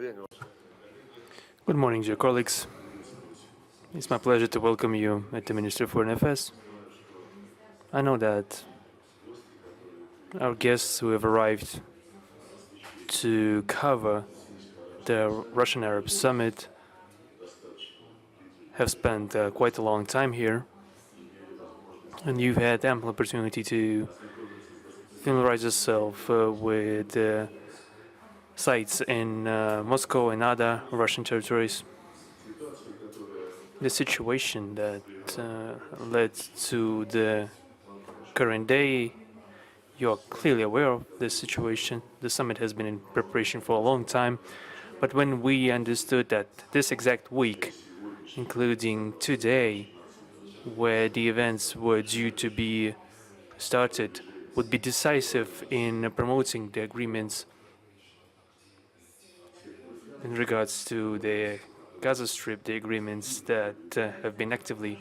Good morning, dear colleagues. It's my pleasure to welcome you at the Ministry of Foreign Affairs. I know that our guests who have arrived to cover the Russian Arab Summit have spent quite a long time here, and you've had ample opportunity to familiarize yourself with sites in Moscow and other Russian territories. The situation that led to the current day, you are clearly aware of this situation. The summit has been in preparation for a long time, but when we understood that this exact week, including today, where the events were due to be started, would be decisive in promoting the agreements in regards to the Gaza Strip, the agreements that have been actively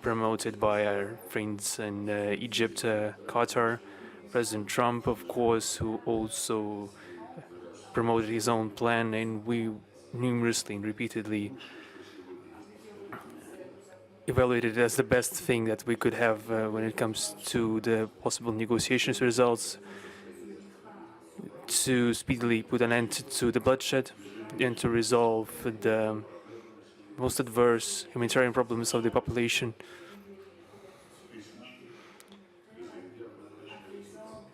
promoted by our friends in Egypt, Qatar, President Trump, of course, who also promoted his own plan, and we numerously and repeatedly evaluated it as the best thing that we could have when it comes to the possible negotiations results to speedily put an end to the bloodshed and to resolve the most adverse humanitarian problems of the population,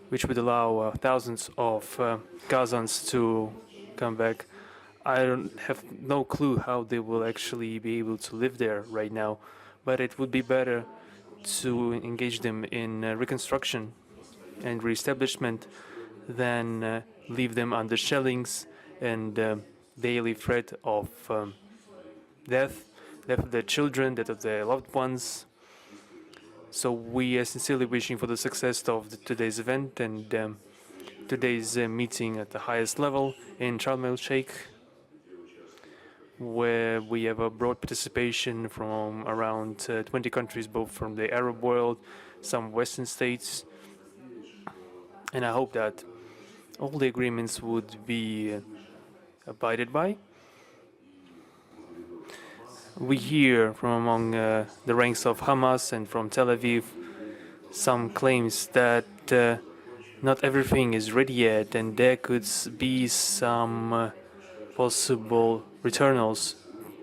which would allow thousands of Gazans to come back. I don't have no clue how they will actually be able to live there right now, but it would be better to engage them in reconstruction and reestablishment than leave them under shellings and daily threat of death of their children, death of their loved ones. So we are sincerely wishing for the success of today's event and today's meeting at the highest level in Sharm el-Sheikh, where we have a broad participation from around 20 countries, both from the Arab world, some Western states. And I hope that all the agreements would be abided by. We hear from among the ranks of Hamas and from Tel Aviv some claims that not everything is ready yet, and there could be some possible returnals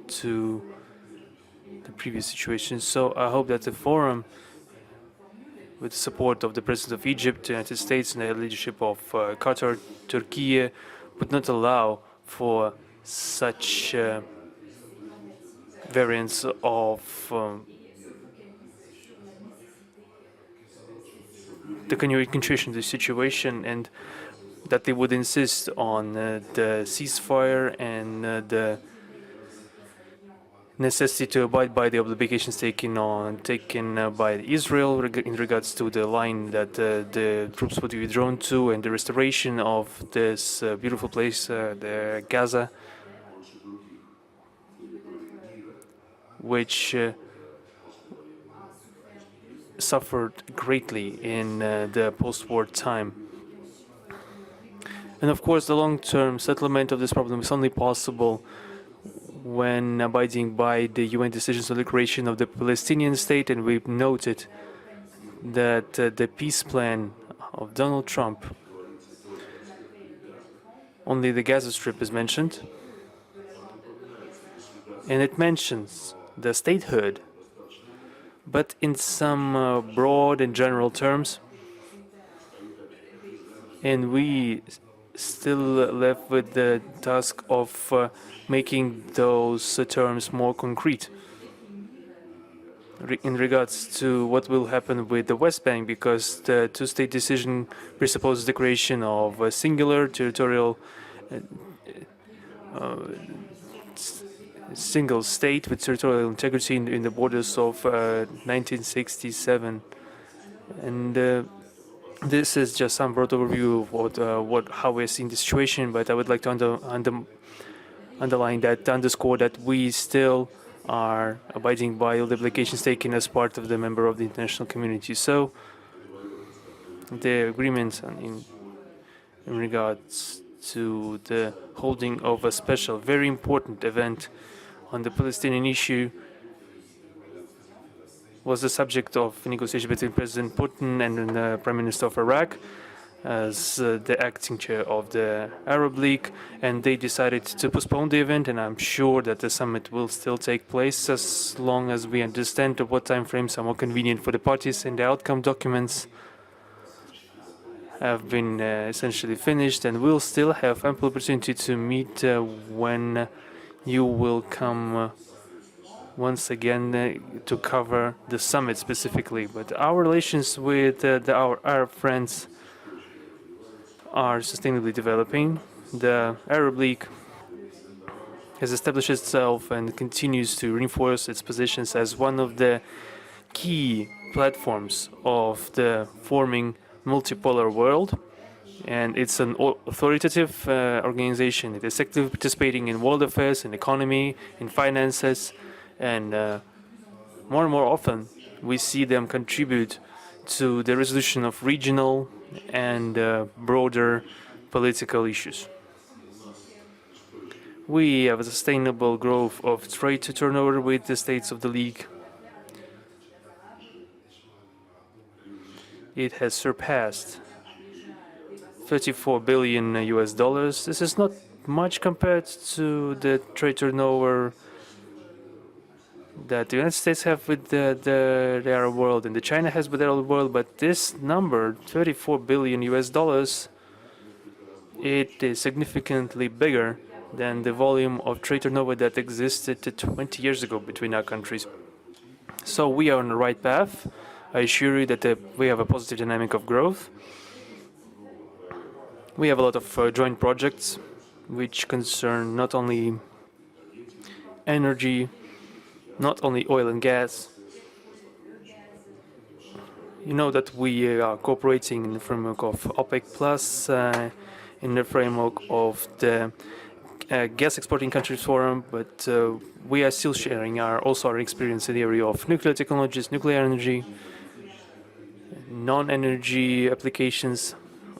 to the previous situation. So I hope that the forum, with the support of the President of Egypt, the United States, and the leadership of Qatar, Turkey, would not allow for such variants of the continuation of the situation, and that they would insist on the ceasefire and the necessity to abide by the obligations taken by Israel in regards to the line that the troops would be withdrawn to, and the restoration of this beautiful place, the Gaza, which suffered greatly in the post-war time. And of course, the long-term settlement of this problem is only possible when abiding by the UN decisions on the creation of the Palestinian state, and we've noted that the peace plan of Donald Trump, only the Gaza Strip is mentioned, and it mentions the statehood, but in some broad and general terms, and we still left with the task of making those terms more concrete in regards to what will happen with the West Bank, because the two-state decision presupposes the creation of a singular territorial single state with territorial integrity in the borders of 1967, and this is just some broad overview of how we're seeing the situation. But I would like to underline that, underscore that we still are abiding by all the obligations taken as part of the member of the international community. So the agreements in regards to the holding of a special, very important event on the Palestinian issue was the subject of negotiation between President Putin and the Prime Minister of Iraq as the acting chair of the Arab League, and they decided to postpone the event, and I'm sure that the summit will still take place as long as we understand what time frames are more convenient for the parties, and the outcome documents have been essentially finished, and we'll still have ample opportunity to meet when you will come once again to cover the summit specifically. But our relations with our Arab friends are sustainably developing. The Arab League has established itself and continues to reinforce its positions as one of the key platforms of the forming multipolar world, and it's an authoritative organization. It is actively participating in world affairs, in economy, in finances, and more and more often we see them contribute to the resolution of regional and broader political issues. We have a sustainable growth of trade turnover with the states of the League. It has surpassed 34 billion US dollars. This is not much compared to the trade turnover that the United States have with the Arab world and the China has with the Arab world, but this number, 34 billion US dollars, it is significantly bigger than the volume of trade turnover that existed 20 years ago between our countries. So we are on the right path. I assure you that we have a positive dynamic of growth. We have a lot of joint projects which concern not only energy, not only oil and gas. You know that we are cooperating in the framework of OPEC Plus, in the framework of the Gas Exporting Countries Forum, but we are still sharing our experience in the area of nuclear technologies, nuclear energy, non-energy applications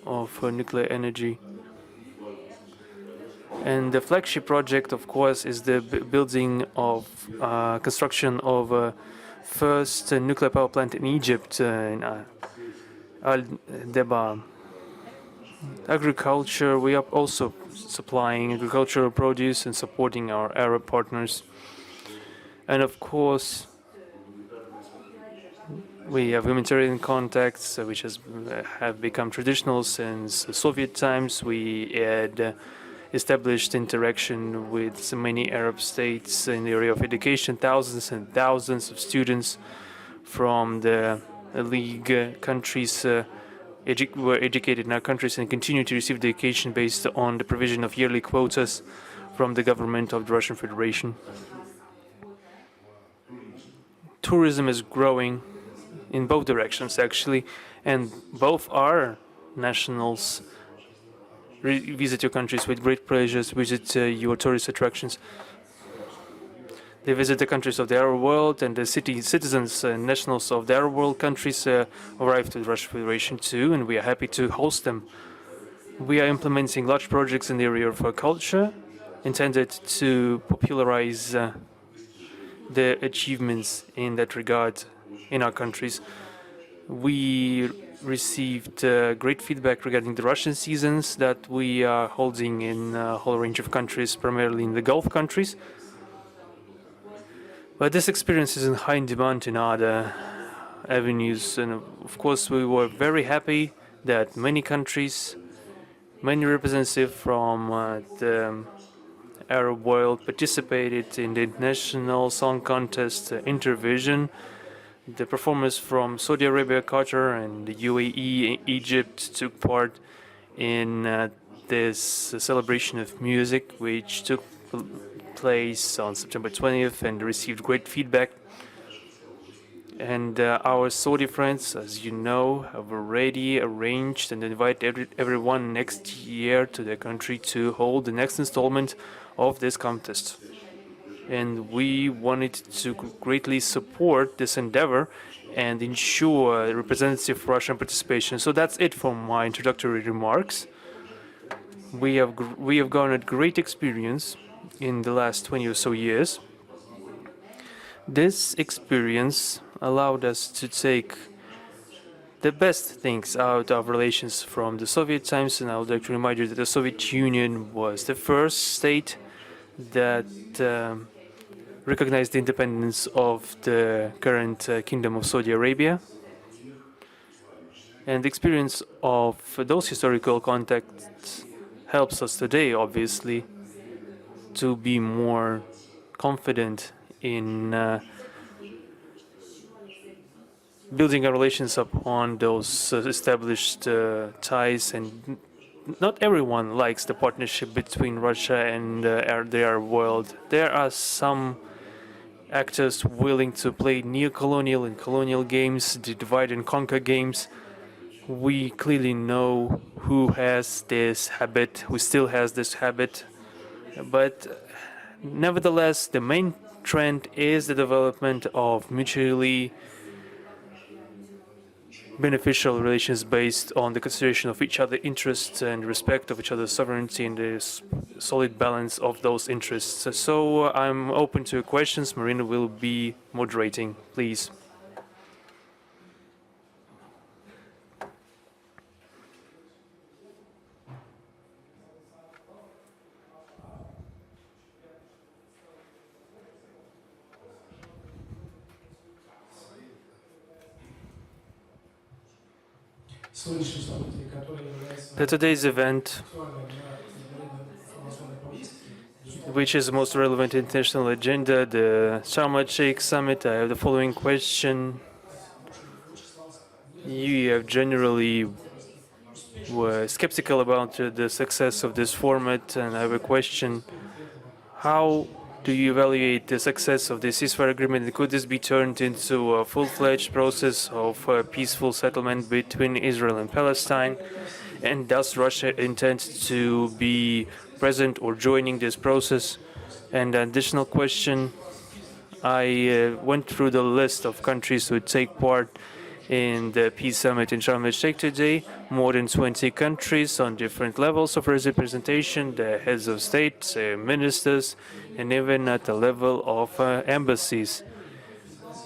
of nuclear energy. And the flagship project, of course, is the building of construction of a first nuclear power plant in Egypt, in Al-Deba. Agriculture, we are also supplying agricultural produce and supporting our Arab partners. And of course, we have humanitarian contacts, which have become traditional since the Soviet times. We had established interaction with so many Arab states in the area of education. Thousands and thousands of students from the League countries were educated in our countries and continue to receive education based on the provision of yearly quotas from the government of the Russian Federation. Tourism is growing in both directions, actually, and both our nationals visit your countries with great pleasures, visit your tourist attractions. They visit the countries of the Arab world, and the citizens and nationals of the Arab world countries arrive to the Russian Federation too, and we are happy to host them. We are implementing large projects in the area of culture, intended to popularize the achievements in that regard in our countries. We received great feedback regarding the Russian seasons that we are holding in a whole range of countries, primarily in the Gulf countries. But this experience is in high demand in other avenues, and of course we were very happy that many countries, many representatives from the Arab world participated in the international song contest Intervision. The performers from Saudi Arabia, Qatar, and the UAE, Egypt took part in this celebration of music, which took place on September 20th and received great feedback. And our Saudi friends, as you know, have already arranged and invited everyone next year to their country to hold the next installment of this contest. And we wanted to greatly support this endeavor and ensure representative Russian participation. So that's it for my introductory remarks. we have garnered great experience in the last 20 or so years. This experience allowed us to take the best things out of relations from the Soviet times, and I would like to remind you that the Soviet Union was the first state that recognized the independence of the current Kingdom of Saudi Arabia. And the experience of those historical contexts helps us today, obviously, to be more confident in building our relations upon those established ties. And not everyone likes the partnership between Russia and the Arab world. There are some actors willing to play neo-colonial and colonial games, the divide and conquer games. We clearly know who has this habit, who still has this habit, but nevertheless, the main trend is the development of mutually beneficial relations based on the consideration of each other's interests and respect of each other's sovereignty and the solid balance of those interests. So I'm open to questions. Marina will be moderating, please. Today's event, which is the most relevant international agenda, the Sharm el-Sheikh summit, I have the following question. You have generally were skeptical about the success of this format, and I have a question. How do you evaluate the success of the ceasefire agreement? And could this be turned into a full-fledged process of peaceful settlement between Israel and Palestine? And does Russia intend to be present or joining this process? And an additional question, I went through the list of countries who would take part in the peace summit in Sharm el-Sheikh today. More than 20 countries on different levels of representation, the heads of state, ministers, and even at the level of embassies.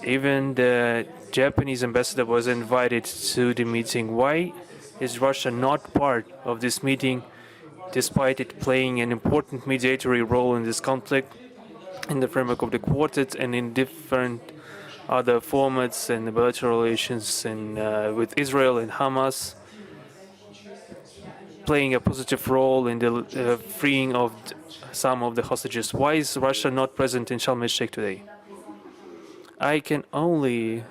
Even the Japanese ambassador was invited to the meeting. Why is Russia not part of this meeting, despite it playing an important mediatory role in this conflict in the framework of the Quartet and in different other formats and bilateral relations with Israel and Hamas, playing a positive role in the freeing of some of the hostages? Why is Russia not present in Sharm el-Sheikh today? I can only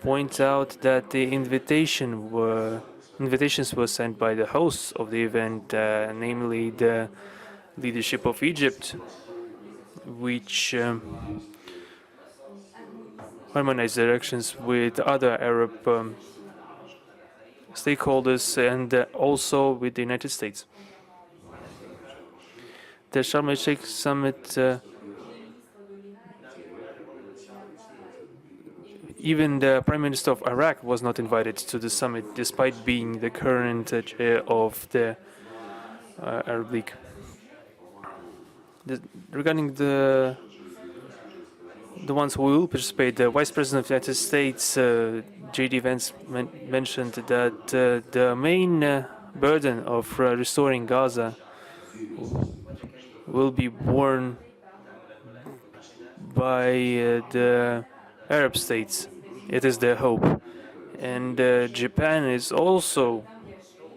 point out that the invitations were sent by the hosts of the event, namely the leadership of Egypt, which harmonized directions with other Arab stakeholders and also with the United States. The Sharm el-Sheikh summit, even the Prime Minister of Iraq was not invited to the summit, despite being the current chair of the Arab League. Regarding the ones who will participate, the Vice President of the United States, J.D. Vance, mentioned that the main burden of restoring Gaza will be borne by the Arab states. It is their hope. And Japan is also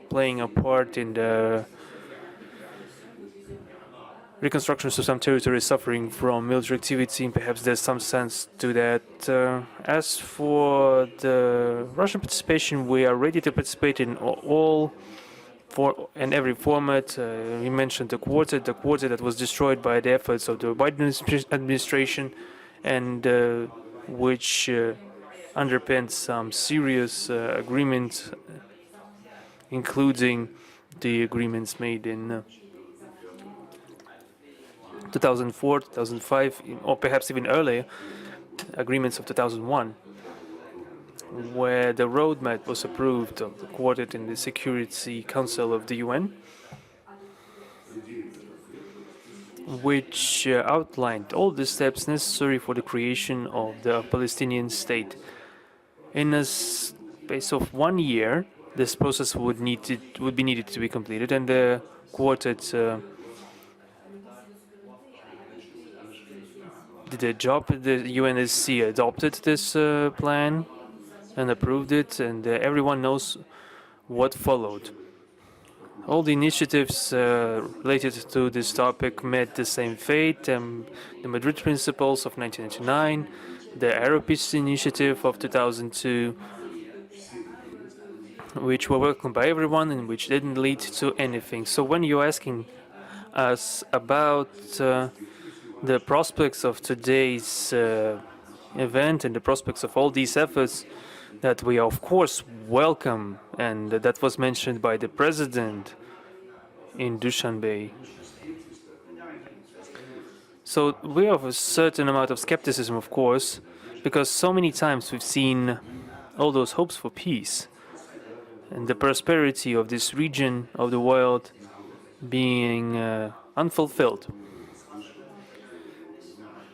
playing a part in the reconstruction of some territories suffering from military activity, and perhaps there's some sense to that. As for the Russian participation, we are ready to participate in all and every format. We mentioned the Quartet that was destroyed by the efforts of the Biden administration, and which underpinned some serious agreements, including the agreements made in 2004, 2005, or perhaps even earlier, agreements of 2001, where the roadmap was approved of the Quartet in the Security Council of the UN. which outlined all the steps necessary for the creation of the Palestinian state. In a space of 1 year, this process would be needed to be completed, and the quartet did a job. The UNSC adopted this plan and approved it, and everyone knows what followed. All the initiatives related to this topic met the same fate: the Madrid Principles of 1999, the Arab Peace Initiative of 2002, which were welcomed by everyone and which didn't lead to anything. So when you're asking us about the prospects of today's event and the prospects of all these efforts that we of course welcome, and that was mentioned by the president in Dushanbe. So we have a certain amount of skepticism, of course, because so many times we've seen all those hopes for peace and the prosperity of this region of the world being unfulfilled.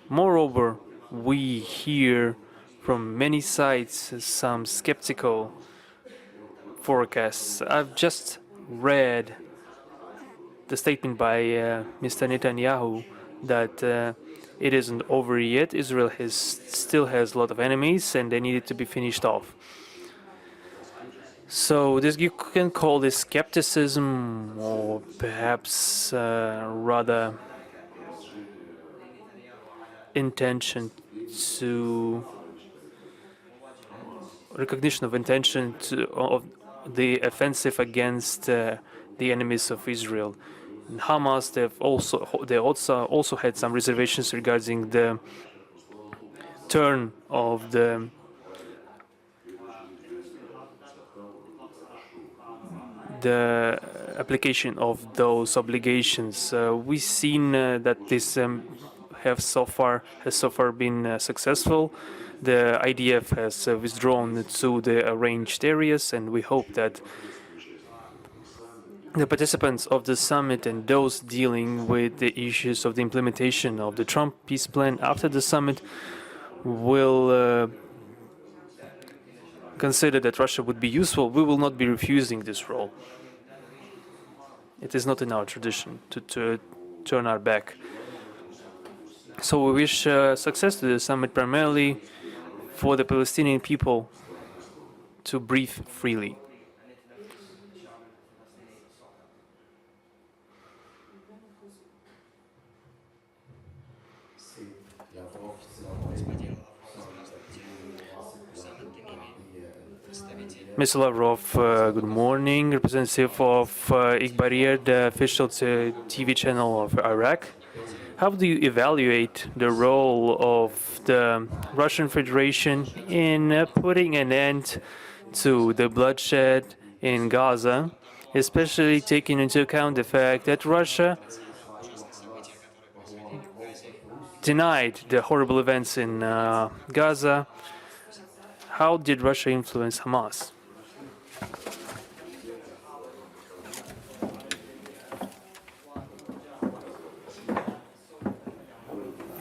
Moreover, we hear from many sides some skeptical forecasts. I've just read the statement by Mr. Netanyahu that it isn't over yet. Israel still has a lot of enemies and they needed to be finished off. So you can call this skepticism, or perhaps rather recognition of intention of the offensive against the enemies of Israel. In Hamas, they also had some reservations regarding the turn of the application of those obligations. We've seen that this has so far been successful. The IDF has withdrawn to the arranged areas, and we hope that the participants of the summit and those dealing with the issues of the implementation of the Trump peace plan after the summit will consider that Russia would be useful. We will not be refusing this role. It is not in our tradition to turn our back. So we wish success to the summit, primarily for the Palestinian people to breathe freely. Mr. Lavrov, good morning. Representative of Ikhbarir, the official TV channel of Iraq. How do you evaluate the role of the Russian Federation in putting an end to the bloodshed in Gaza, especially taking into account the fact that Russia denied the horrible events in Gaza? How did Russia influence Hamas?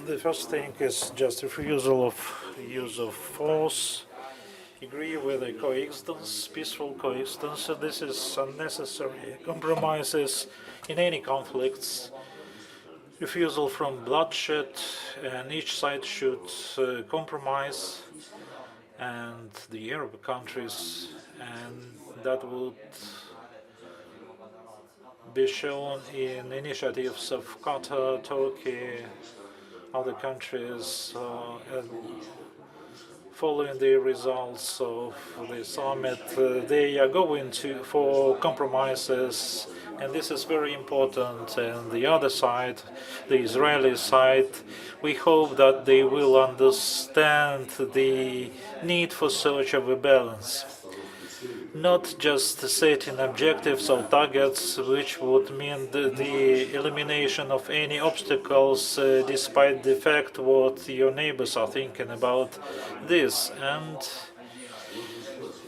The first thing is just refusal of use of force, agree with a coexistence, peaceful coexistence, and this is unnecessary. Compromises in any conflicts, refusal from bloodshed, and each side should compromise, and the Arab countries, and that would be shown in initiatives of Qatar, Turkey, other countries, and following the results of the summit, they are going for compromises, and this is very important. And the other side, the Israeli side, we hope that they will understand the need for search of a balance. Not just setting objectives or targets, which would mean the elimination of any obstacles, despite the fact what your neighbors are thinking about this. And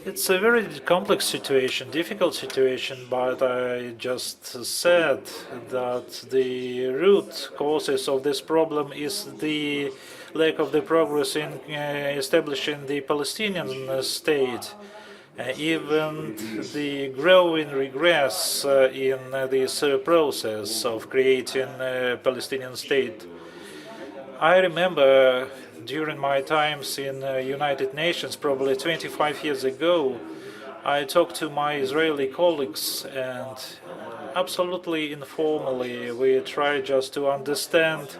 It's a very complex situation, difficult situation, but I just said that the root causes of this problem is the lack of the progress in establishing the Palestinian state. Even the growing regress in this process of creating a Palestinian state. I remember during my times in United Nations, probably 25 years ago, I talked to my Israeli colleagues and absolutely informally we tried just to understand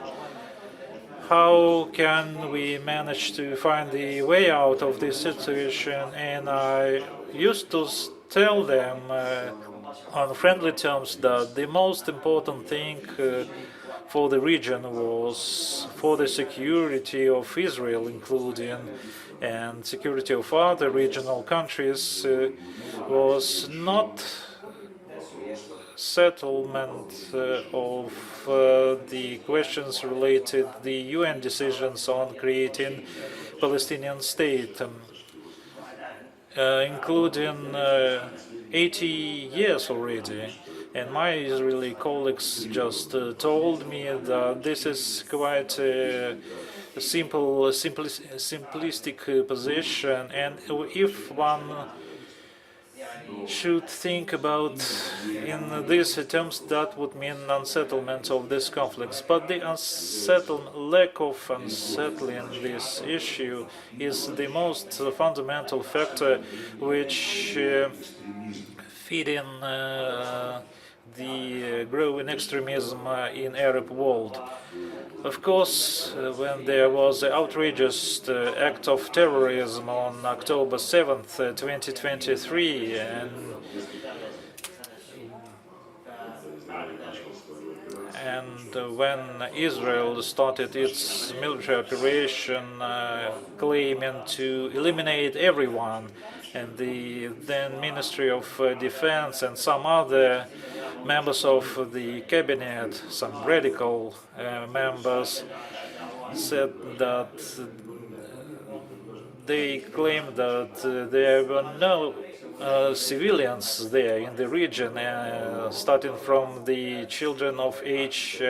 how can we manage to find the way out of this situation, and I used to tell them on friendly terms that the most important thing for the region was for the security of Israel, including and security of other regional countries, was not settlement of the questions related the UN decisions on creating Palestinian state, including 80 years already. And my Israeli colleagues just told me that this is quite a simplistic position, and if one should think about in these terms, that would mean unsettlement of these conflicts. But the lack of unsettling this issue is the most fundamental factor which feed in the growing extremism in Arab world. Of course, when there was the outrageous act of terrorism on October 7th, 2023, and when Israel started its military operation claiming to eliminate everyone, and the then Ministry of Defense and some other members of the cabinet, some radical members, said that they claimed that there were no civilians there in the region, starting from the children of age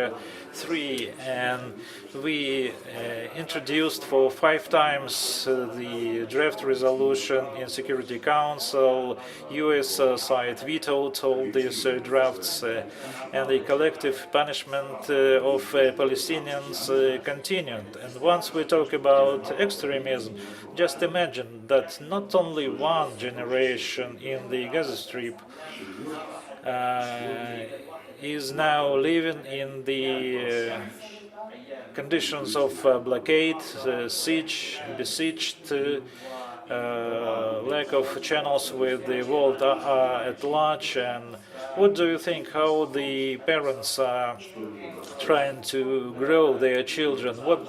3, and we introduced for 5 times the draft resolution in Security Council. US side vetoed all these drafts, and the collective punishment of Palestinians continued. And once we talk about extremism, just imagine that not only one generation in the Gaza Strip is now living in the conditions of blockade, siege, besieged, lack of channels with the world at large. And what do you think, how the parents are trying to grow their children? What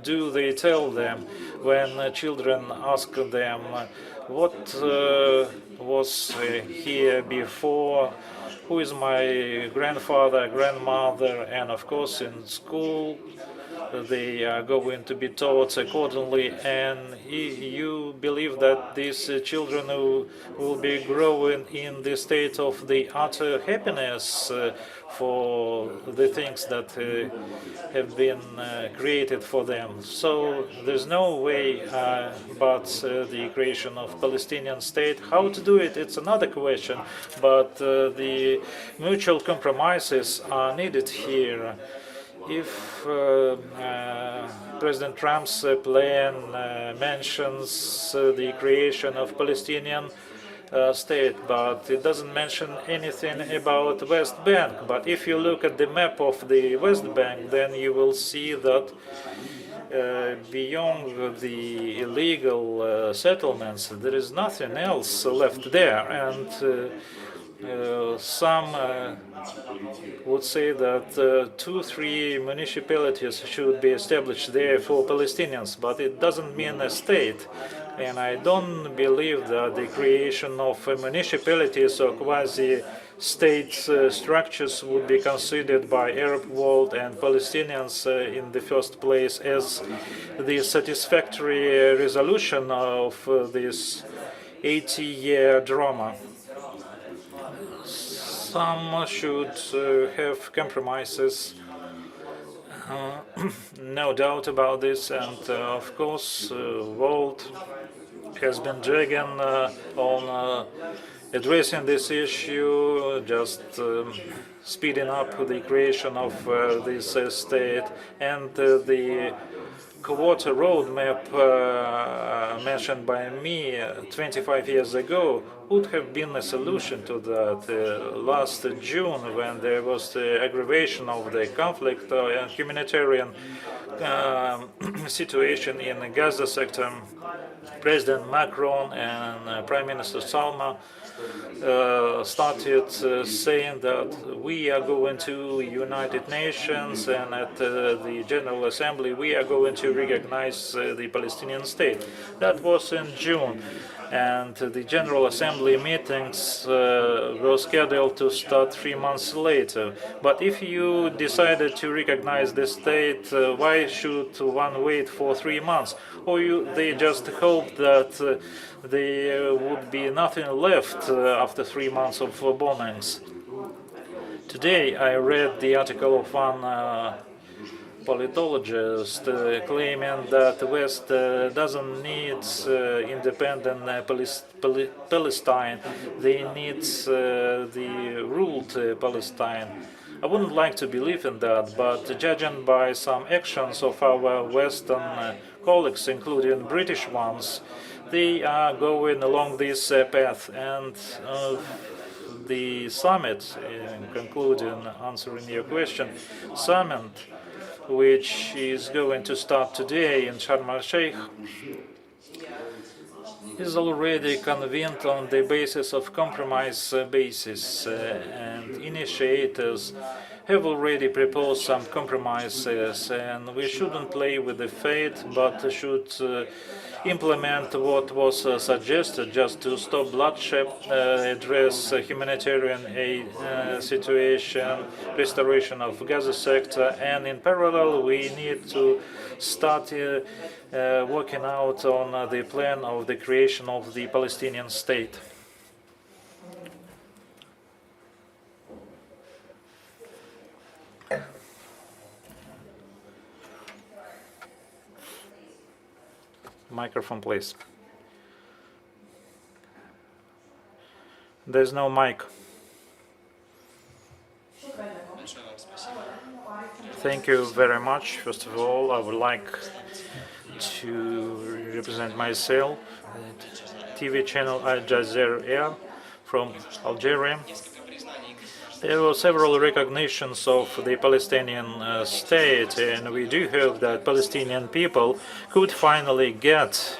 do they tell them when children ask them what was here before? Who is my grandfather, grandmother? And of course in school they are going to be taught accordingly, and you believe that these children will be growing in the state of the utter happiness for the things that have been created for them. So there's no way but the creation of Palestinian state. How to do it, it's another question, but the mutual compromises are needed here. If President Trump's plan mentions the creation of Palestinian state, but it doesn't mention anything about West Bank. But if you look at the map of the West Bank, then you will see that beyond the illegal settlements, there is nothing else left there. And some would say that 2-3 municipalities should be established there for Palestinians, but it doesn't mean a state. And I don't believe that the creation of municipalities or quasi-state structures would be considered by Arab world and Palestinians in the first place as the satisfactory resolution of this 80-year drama. Some should have compromises, no doubt about this, and of course, world has been dragging on addressing this issue, just speeding up the creation of this state, and the quota roadmap mentioned by me 25 years ago would have been a solution to that. Last June, when there was the aggravation of the conflict and humanitarian situation in the Gaza sector, President Macron and Prime Minister Salma started saying that we are going to United Nations, and at the General Assembly we are going to recognize the Palestinian state. That was in June, and the General Assembly meetings were scheduled to start 3 months later. But if you decided to recognize the state, why should one wait for 3 months? Or they just hope that there would be nothing left after 3 months of bombings. Today I read the article of one politologist claiming that the West doesn't need independent Palestine, they need the ruled Palestine. I wouldn't like to believe in that, but judging by some actions of our Western colleagues, including British ones, they are going along this path, and the summit, in concluding, answering your question, summit, which is going to start today in Sharm el-Sheikh, is already convened on the basis of compromise basis, and initiators have already proposed some compromises, and we shouldn't play with the fate, but should implement what was suggested, just to stop bloodshed, address humanitarian aid situation, restoration of Gaza sector, and in parallel we need to start working out on the plan of the creation of the Palestinian state. Microphone, please. There's no mic. Thank you very much. First of all, I would like to represent myself at TV channel Al Jazeera from Algeria. There were several recognitions of the Palestinian state, and we do hope that Palestinian people could finally get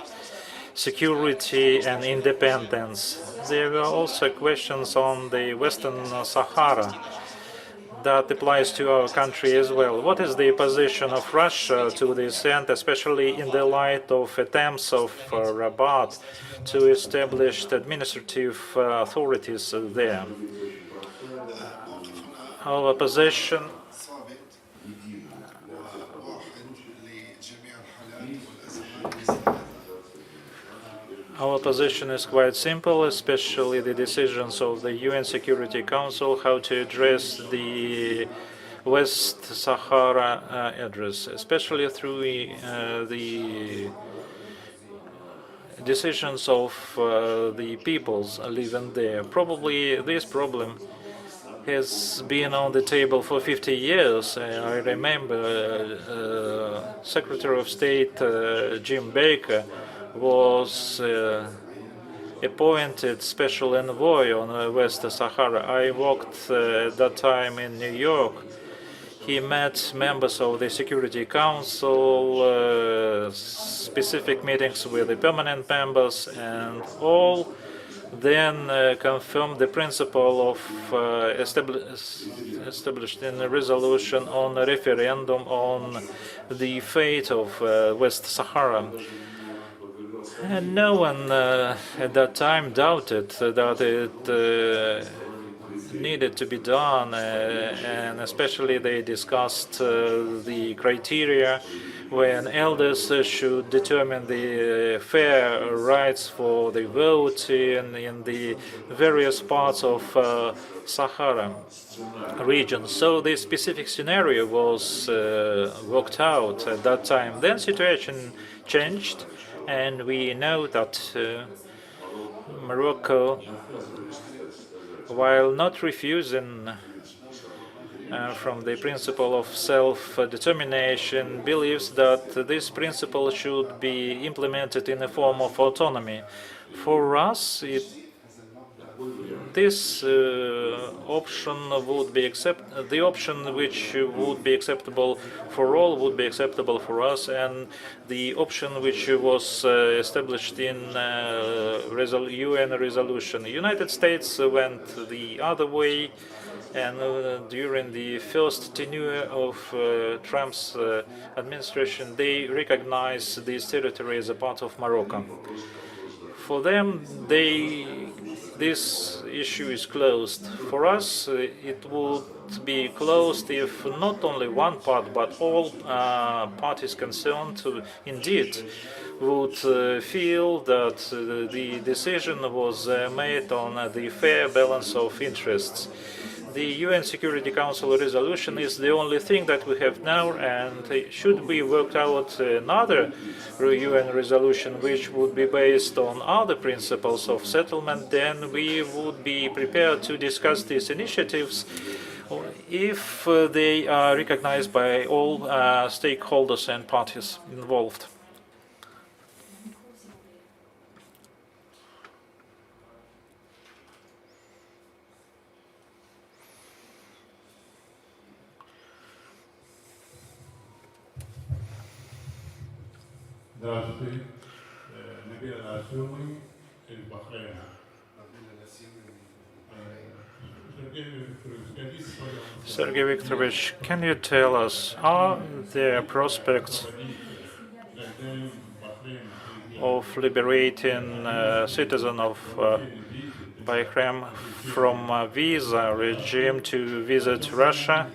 security and independence. There were also questions on the Western Sahara. That applies to our country as well. What is the position of Russia to this end, especially in the light of attempts of Rabat to establish administrative authorities there? Our position is quite simple, especially the decisions of the UN Security Council how to address the West Sahara address, especially through the decisions of the peoples living there. Probably this problem has been on the table for 50 years. I remember Secretary of State Jim Baker was appointed special envoy on West Sahara. I worked at that time in New York. He met members of the Security Council, specific meetings with the permanent members, and all then confirmed the principle of established in a resolution on a referendum on the fate of West Sahara. And no one at that time doubted that it needed to be done, and especially they discussed the criteria when elders should determine the fair rights for the vote in the various parts of Sahara region. So the specific scenario was worked out at that time. Then situation changed, and we know that Morocco, while not refusing from the principle of self-determination, believes that this principle should be implemented in a form of autonomy. For us, this option would be the option which would be acceptable for all would be acceptable for us, and the option which was established in UN resolution. The United States went the other way, and during the first tenure of Trump's administration, they recognized this territory as a part of Morocco. For them, this issue is closed. For us, it would be closed if not only one part, but all parties concerned indeed would feel that the decision was made on the fair balance of interests. The UN Security Council resolution is the only thing that we have now, and should we work out another UN resolution which would be based on other principles of settlement, then we would be prepared to discuss these initiatives if they are recognized by all stakeholders and parties involved. Здравствуйте. Набир Асюмы из Бахрейна. Sergey Viktorovich, can you tell us, are there prospects of liberating citizens of Bahrain from a visa regime to visit Russia,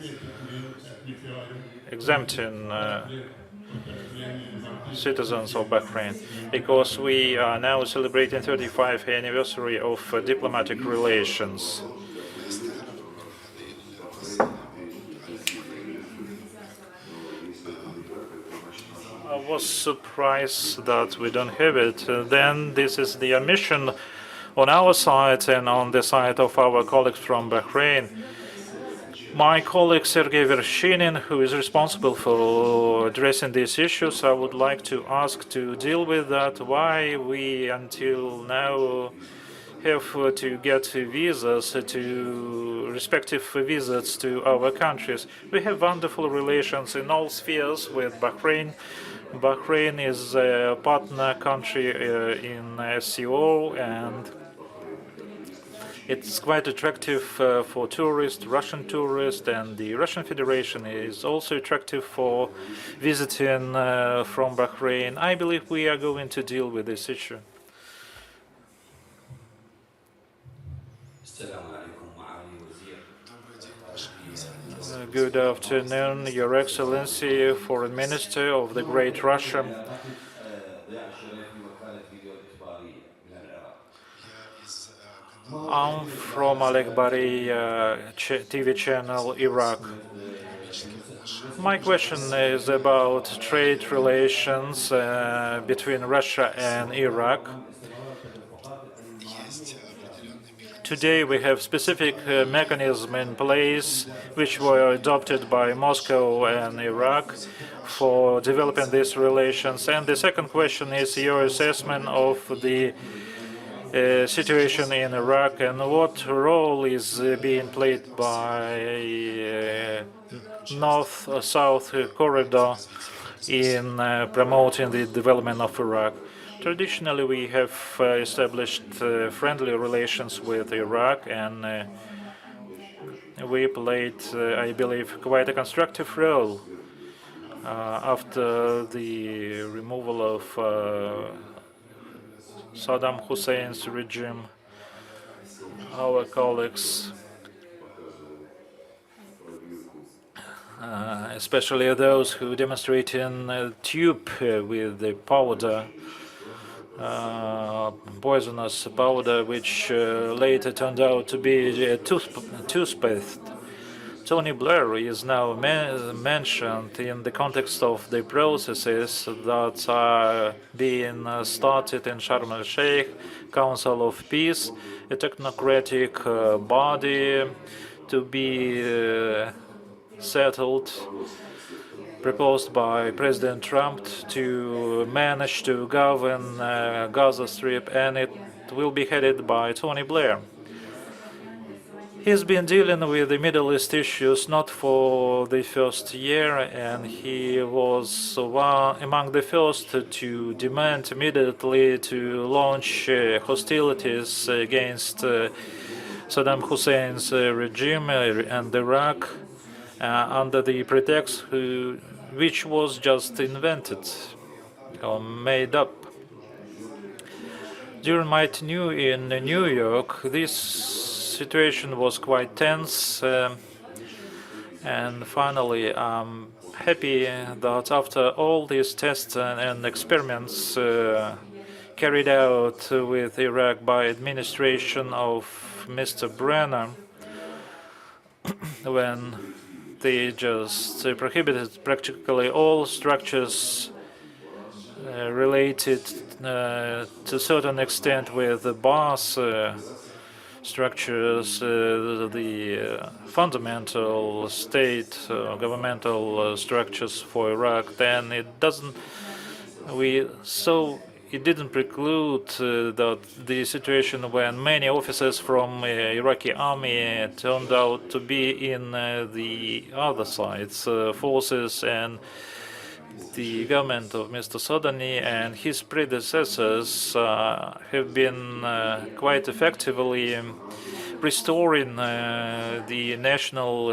exempting citizens of Bahrain, because we are now celebrating 35th anniversary of diplomatic relations. I was surprised that we don't have it. Then this is the omission on our side and on the side of our colleagues from Bahrain. My colleague Sergei Vershinin, who is responsible for addressing these issues, I would like to ask to deal with that. Why we until now have to get visas to respective visits to our countries. We have wonderful relations in all spheres with Bahrain. Bahrain is a partner country in SCO, and it's quite attractive for tourists, Russian tourists, and the Russian Federation is also attractive for visiting from Bahrain. I believe we are going to deal with this issue. Good afternoon, Your Excellency, Foreign Minister of the Great Russia. I'm from Alegbari TV channel, Iraq. My question is about trade relations between Russia and Iraq. Today we have specific mechanisms in place which were adopted by Moscow and Iraq for developing these relations. And the second question is your assessment of the situation in Iraq and what role is being played by North-South corridor in promoting the development of Iraq. Traditionally, we have established friendly relations with Iraq, and we played, I believe, quite a constructive role after the removal of Saddam Hussein's regime. Our colleagues especially those who demonstrate in a tube with the powder, poisonous powder, which later turned out to be a toothpaste. Tony Blair is now mentioned in the context of the processes that are being started in Sharm el-Sheikh, Council of Peace, a technocratic body to be settled, proposed by President Trump to manage to govern Gaza Strip, and it will be headed by Tony Blair. He's been dealing with the Middle East issues not for the first year, and he was among the first to demand immediately to launch hostilities against Saddam Hussein's regime and Iraq under the pretext which was just invented or made up. During my tenure in New York, this situation was quite tense, and finally I'm happy that after all these tests and experiments carried out with Iraq by administration of Mr. Brenner, when they just prohibited practically all structures related to a certain extent with the bars structures, the fundamental state governmental structures for Iraq, then it didn't preclude that the situation when many officers from Iraqi army turned out to be in the other side's forces, and the government of Mr. Sodani and his predecessors have been quite effectively restoring the national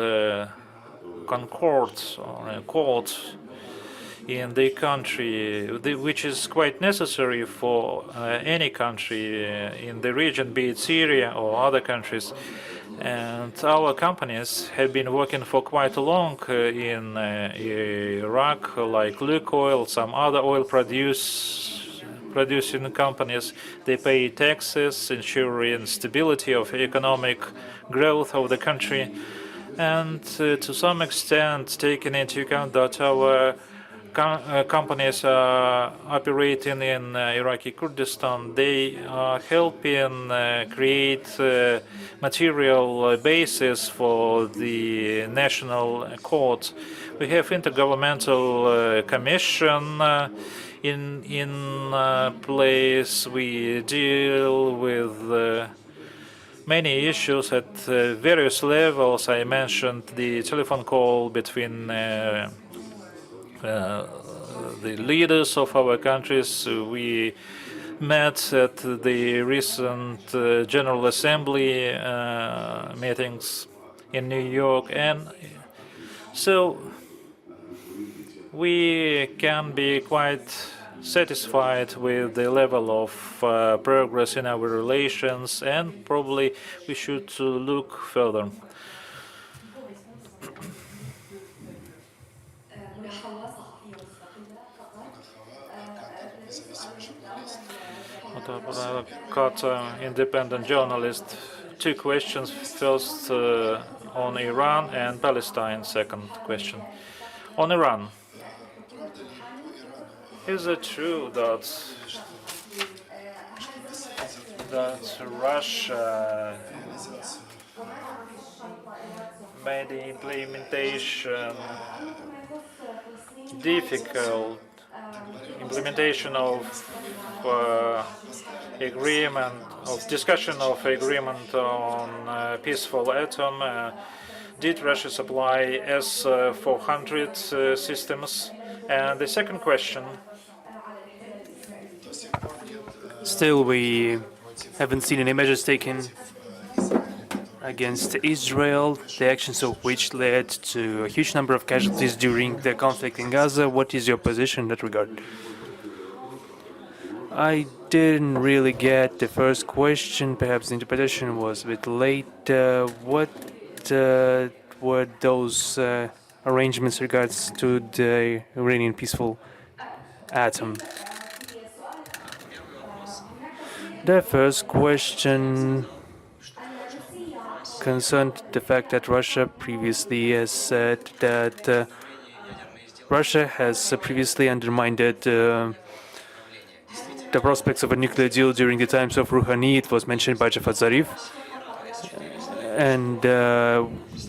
concord or court in the country, which is quite necessary for any country in the region, be it Syria or other countries. And our companies have been working for quite long in Iraq, like Lukoil, some other oil producing companies. They pay taxes, ensuring stability of economic growth of the country, and to some extent, taking into account that our companies operating in Iraqi Kurdistan, they are helping create material basis for the national court. We have intergovernmental commission in place. We deal with many issues at various levels. I mentioned the telephone call between the leaders of our countries. We met at the recent General Assembly meetings in New York, and so we can be quite satisfied with the level of progress in our relations, and probably we should look further. Qatar, independent journalist. Two questions. First on Iran and Palestine. Second question. On Iran. Is it true that Russia made the implementation difficult, implementation of agreement, of discussion of agreement on peaceful atom? Did Russia supply S-400 systems? And the second question. Still, we haven't seen any measures taken against Israel, the actions of which led to a huge number of casualties during the conflict in Gaza. What is your position in that regard? I didn't really get the first question. Perhaps the interpretation was a bit late. What were those arrangements regards to the Iranian peaceful atom. The first question concerned the fact that Russia previously has said that Russia has previously undermined the prospects of a nuclear deal during the times of Rouhani. It was mentioned by Javad Zarif. And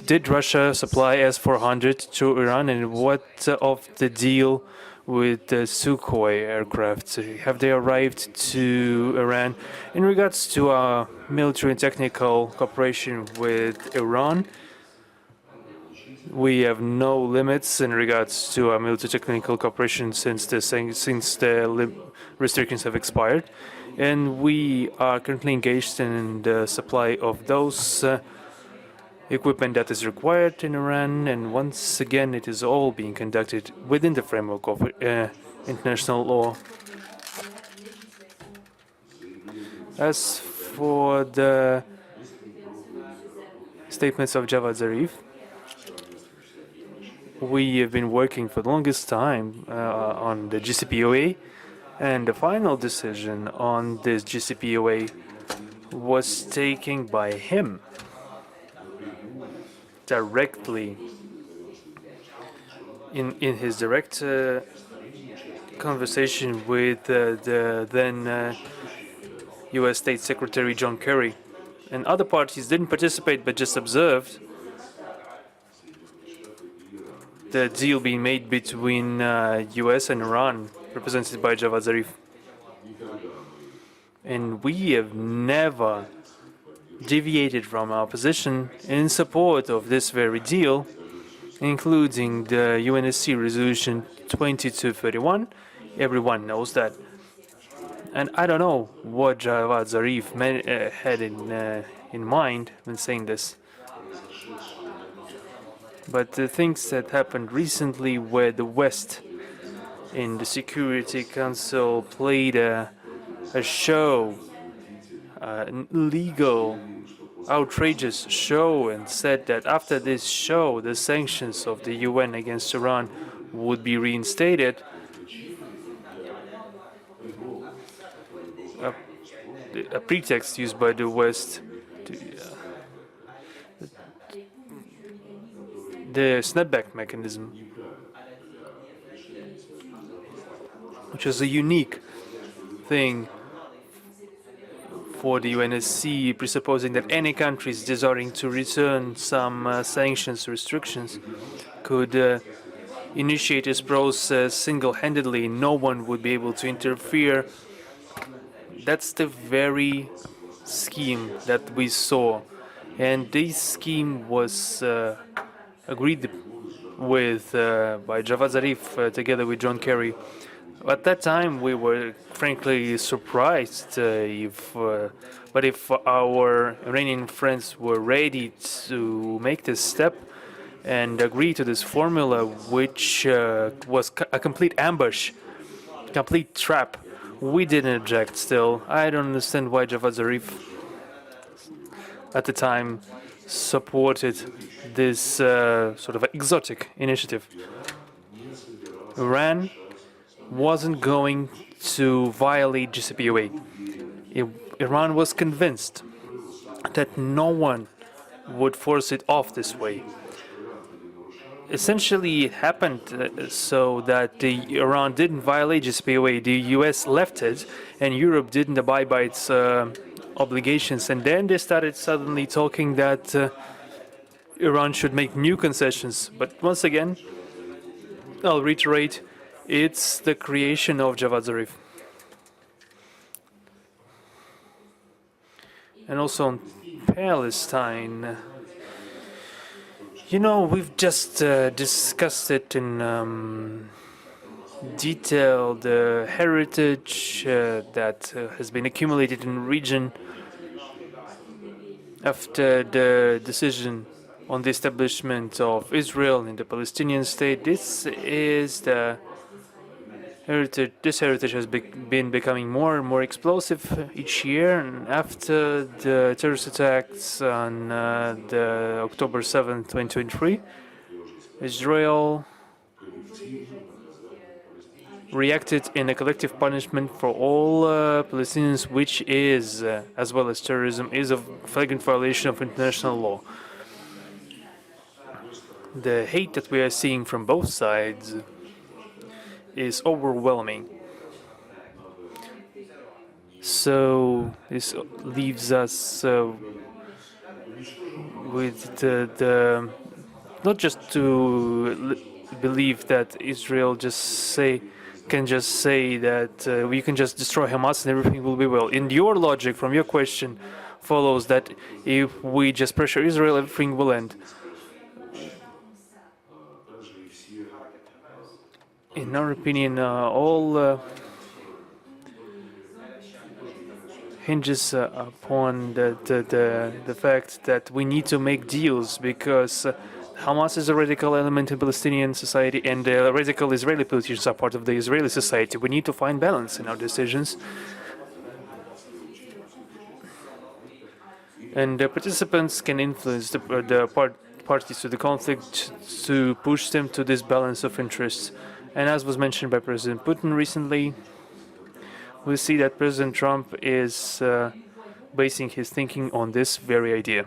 did Russia supply S-400 to Iran? And what of the deal with the Sukhoi aircraft? Have they arrived to Iran? In regards to our military and technical cooperation with Iran, we have no limits in regards to our military technical cooperation since the restrictions have expired. And we are currently engaged in the supply of those equipment that is required in Iran. And once again, it is all being conducted within the framework of international law. As for the statements of Javad Zarif, we have been working for the longest time on the GCPOA, and the final decision on this GCPOA was taken by him directly in his direct conversation with the then U.S. State Secretary John Kerry. And other parties didn't participate but just observed the deal being made between U.S. and Iran, represented by Javad Zarif. And we have never deviated from our position in support of this very deal, including the UNSC Resolution 2231. Everyone knows that. And I don't know what Javad Zarif had in mind when saying this. But the things that happened recently, where the West in the Security Council played a show, an illegal, outrageous show, and said that after this show, the sanctions of the UN against Iran would be reinstated. A pretext used by the West to, the snapback mechanism, which is a unique thing for the UNSC, presupposing that any countries desiring to return some sanctions restrictions could initiate this process single-handedly. No one would be able to interfere. That's the very scheme that we saw, and this scheme was agreed with by Javad Zarif together with John Kerry. At that time, we were frankly surprised if our Iranian friends were ready to make this step and agree to this formula, which was a complete ambush, complete trap. We didn't object still. I don't understand why Javad Zarif at the time supported this sort of exotic initiative. Iran wasn't going to violate GCPOA. Iran was convinced that no one would force it off this way. Essentially, it happened so that Iran didn't violate GCPOA. The US left it, and Europe didn't abide by its obligations. And then they started suddenly talking that Iran should make new concessions. But once again, I'll reiterate, it's the creation of Javad Zarif. And also on Palestine, you know, we've just discussed it in detail, the heritage that has been accumulated in the region after the decision on the establishment of Israel in the Palestinian state. This is the heritage. This heritage has been becoming more and more explosive each year, and after the terrorist attacks on the October 7th, 2023, Israel reacted in a collective punishment for all Palestinians, which is, as well as terrorism, is a flagrant violation of international law. The hate that we are seeing from both sides is overwhelming. So this leaves us with the not just to believe that Israel can just say that we can just destroy Hamas and everything will be well. In your logic, from your question, follows that if we just pressure Israel, everything will end. In our opinion, all hinges upon the fact that we need to make deals because Hamas is a radical element in Palestinian society and radical Israeli politicians are part of the Israeli society. We need to find balance in our decisions. And the participants can influence the parties to the conflict to push them to this balance of interests. And as was mentioned by President Putin recently, we see that President Trump is basing his thinking on this very idea.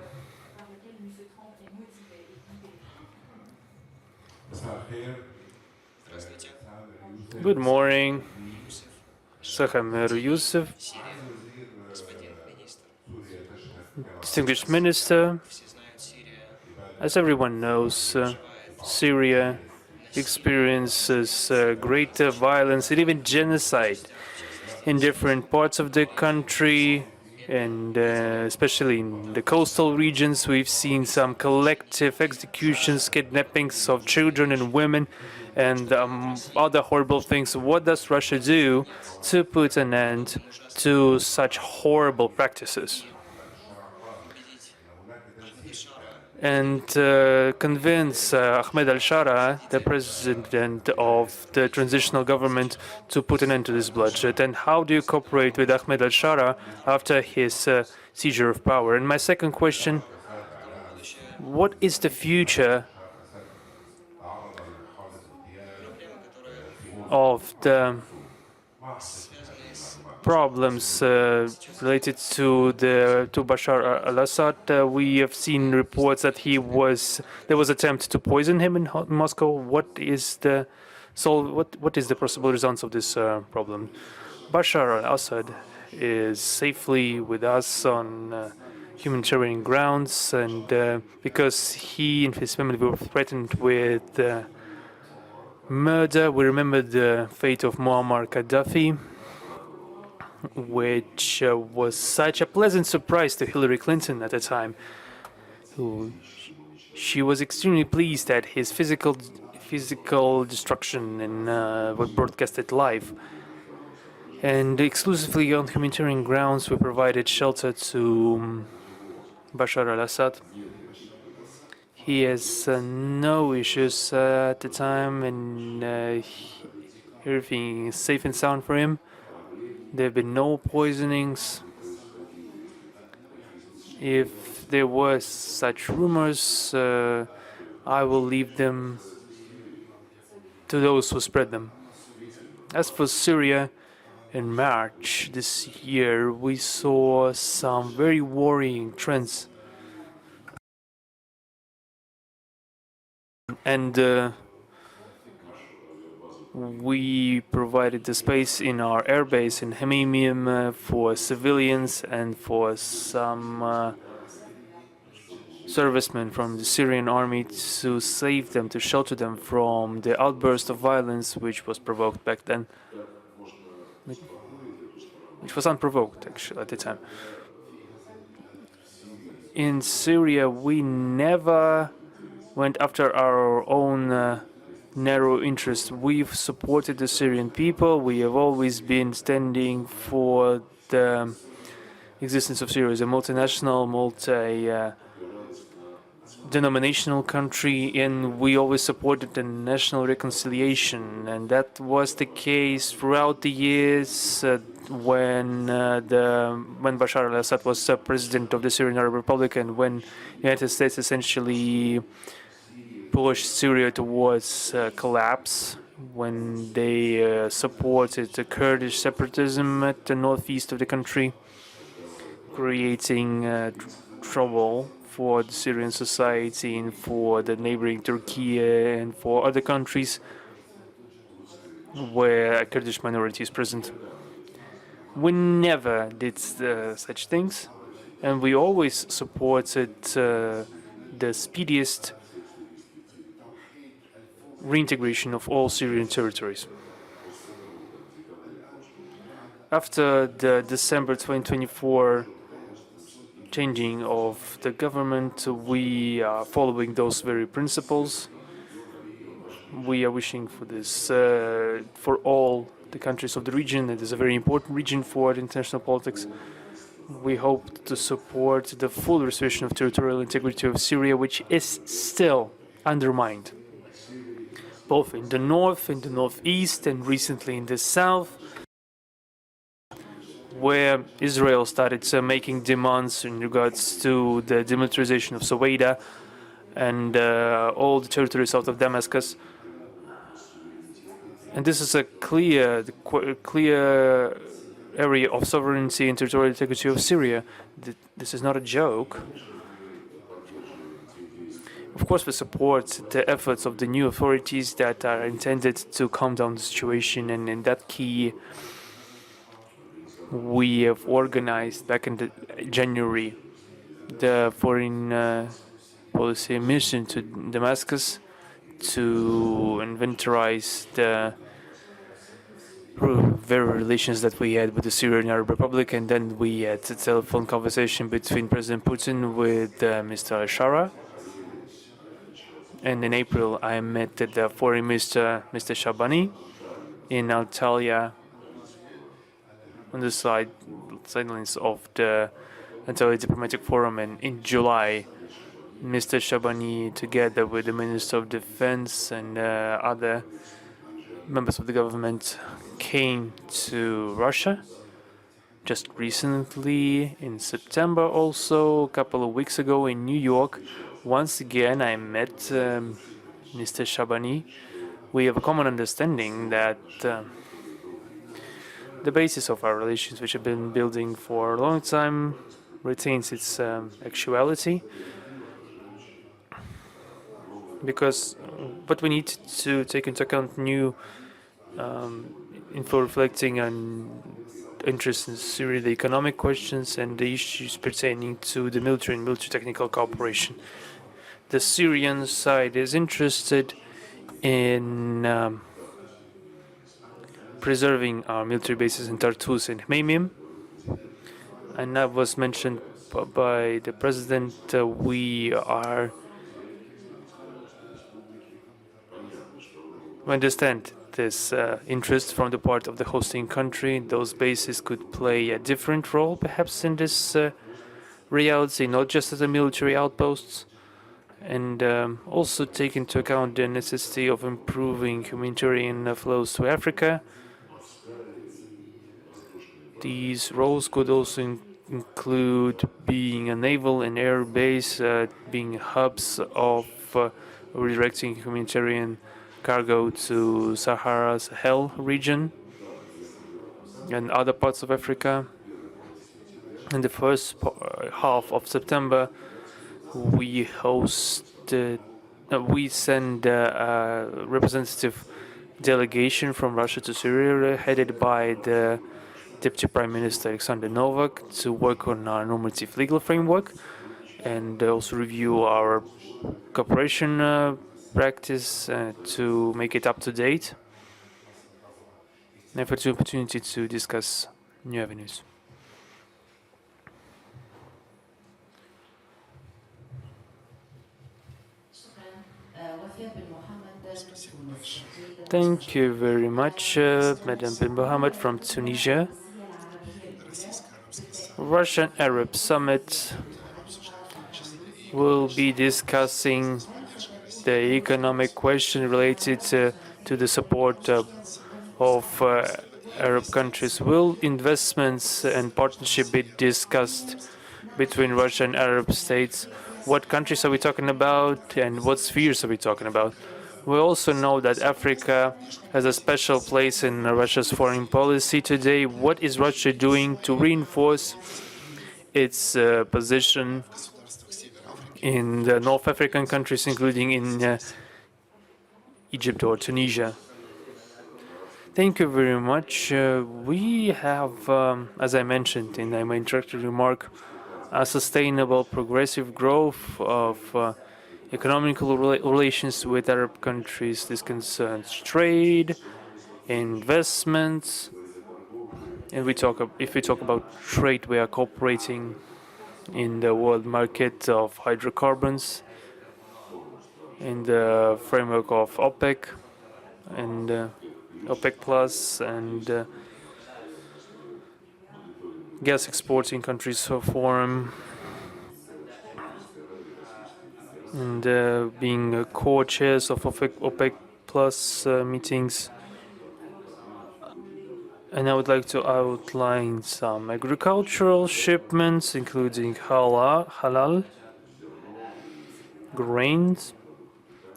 Good morning, Sakhamir Yusuf, distinguished minister. As everyone knows, Syria experiences great violence and even genocide in different parts of the country, and especially in the coastal regions. We've seen some collective executions, kidnappings of children and women, and other horrible things. What does Russia do to put an end to such horrible practices and convince Ahmed al-Shara, the president of the transitional government, to put an end to this bloodshed? And how do you cooperate with Ahmed al-Shara after his seizure of power? And my second question, what is the future of the problems related to Bashar al-Assad? We have seen reports that there was attempt to poison him in Moscow. What is the possible results of this problem? Bashar al-Assad is safely with us on humanitarian grounds, and because he and his family were threatened with murder. We remember the fate of Muammar Gaddafi, which was such a pleasant surprise to Hillary Clinton at the time. She was extremely pleased at his physical destruction and was broadcasted live. And exclusively on humanitarian grounds, we provided shelter to Bashar al-Assad. He has no issues at the time, and everything is safe and sound for him. There have been no poisonings. If there were such rumors, I will leave them to those who spread them. As for Syria, in March this year, we saw some very worrying trends. And we provided the space in our airbase in Hmeimim for civilians and for some servicemen from the Syrian army to save them, to shelter them from the outburst of violence which was provoked back then, which was unprovoked actually at the time. In Syria, we never went after our own narrow interests. We've supported the Syrian people. We have always been standing for the existence of Syria as a multinational, multi-denominational country, and we always supported the national reconciliation. And that was the case throughout the years when Bashar al-Assad was president of the Syrian Arab Republic, and when the United States essentially pushed Syria towards collapse when they supported the Kurdish separatism at the northeast of the country, creating trouble for the Syrian society and for the neighboring Turkey and for other countries where a Kurdish minority is present. We never did such things, and we always supported the speediest reintegration of all Syrian territories. After the December 2024 changing of the government, we are following those very principles. We are wishing for this for all the countries of the region. It is a very important region for the international politics. We hope to support the full restoration of territorial integrity of Syria, which is still undermined, both in the north, in the northeast, and recently in the south, where Israel started making demands in regards to the demilitarization of Soweida and all the territory south of Damascus. And this is a clear area of sovereignty and territorial integrity of Syria. This is not a joke. Of course, we support the efforts of the new authorities that are intended to calm down the situation, and in that key, we have organized back in January the foreign policy mission to Damascus to inventorize the very relations that we had with the Syrian Arab Republic, and then we had a telephone conversation between President Putin with Mr. al-Shara. And in April, I met the foreign minister, Mr. Shabani, in Antalya, on the sidelines of the Antalya Diplomatic Forum. And in July, Mr. Shabani, together with the Minister of Defense and other members of the government, came to Russia. Just recently, in September also, a couple of weeks ago in New York, once again I met Mr. Shabani. We have a common understanding that the basis of our relations, which have been building for a long time, retains its actuality. Because what we need to take into account new info reflecting on interests in Syria, the economic questions, and the issues pertaining to the military and military-technical cooperation. The Syrian side is interested in preserving our military bases in Tartus and Hmeimim, and that was mentioned by the president. We understand this interest from the part of the hosting country. Those bases could play a different role, perhaps, in this reality, not just as a military outposts, and also take into account the necessity of improving humanitarian flows to Africa. These roles could also include being a naval and air base, being hubs of redirecting humanitarian cargo to Sahel region and other parts of Africa. In the first half of September, we send a representative delegation from Russia to Syria, headed by the Deputy Prime Minister Alexander Novak, to work on our normative legal framework and also review our cooperation practice to make it up to date, and for the opportunity to discuss new avenues. Thank you very much, Madam bin Mohammed from Tunisia. Russian Arab Summit will be discussing the economic question related to the support of Arab countries. Will investments and partnership be discussed between Russia and Arab states? what countries are we talking about and what spheres are we talking about. We also know that Africa has a special place in Russia's foreign policy today. What is Russia doing to reinforce its position in the North African countries, including in Egypt or Tunisia? Thank you very much. We have, as I mentioned in my introductory remark, a sustainable progressive growth of economical relations with Arab countries. This concerns trade, investments, and if we talk about trade, we are cooperating in the world market of hydrocarbons in the framework of OPEC and OPEC Plus and gas exporting countries forum and being co-chairs of OPEC Plus meetings. And I would like to outline some agricultural shipments, including halal, grains,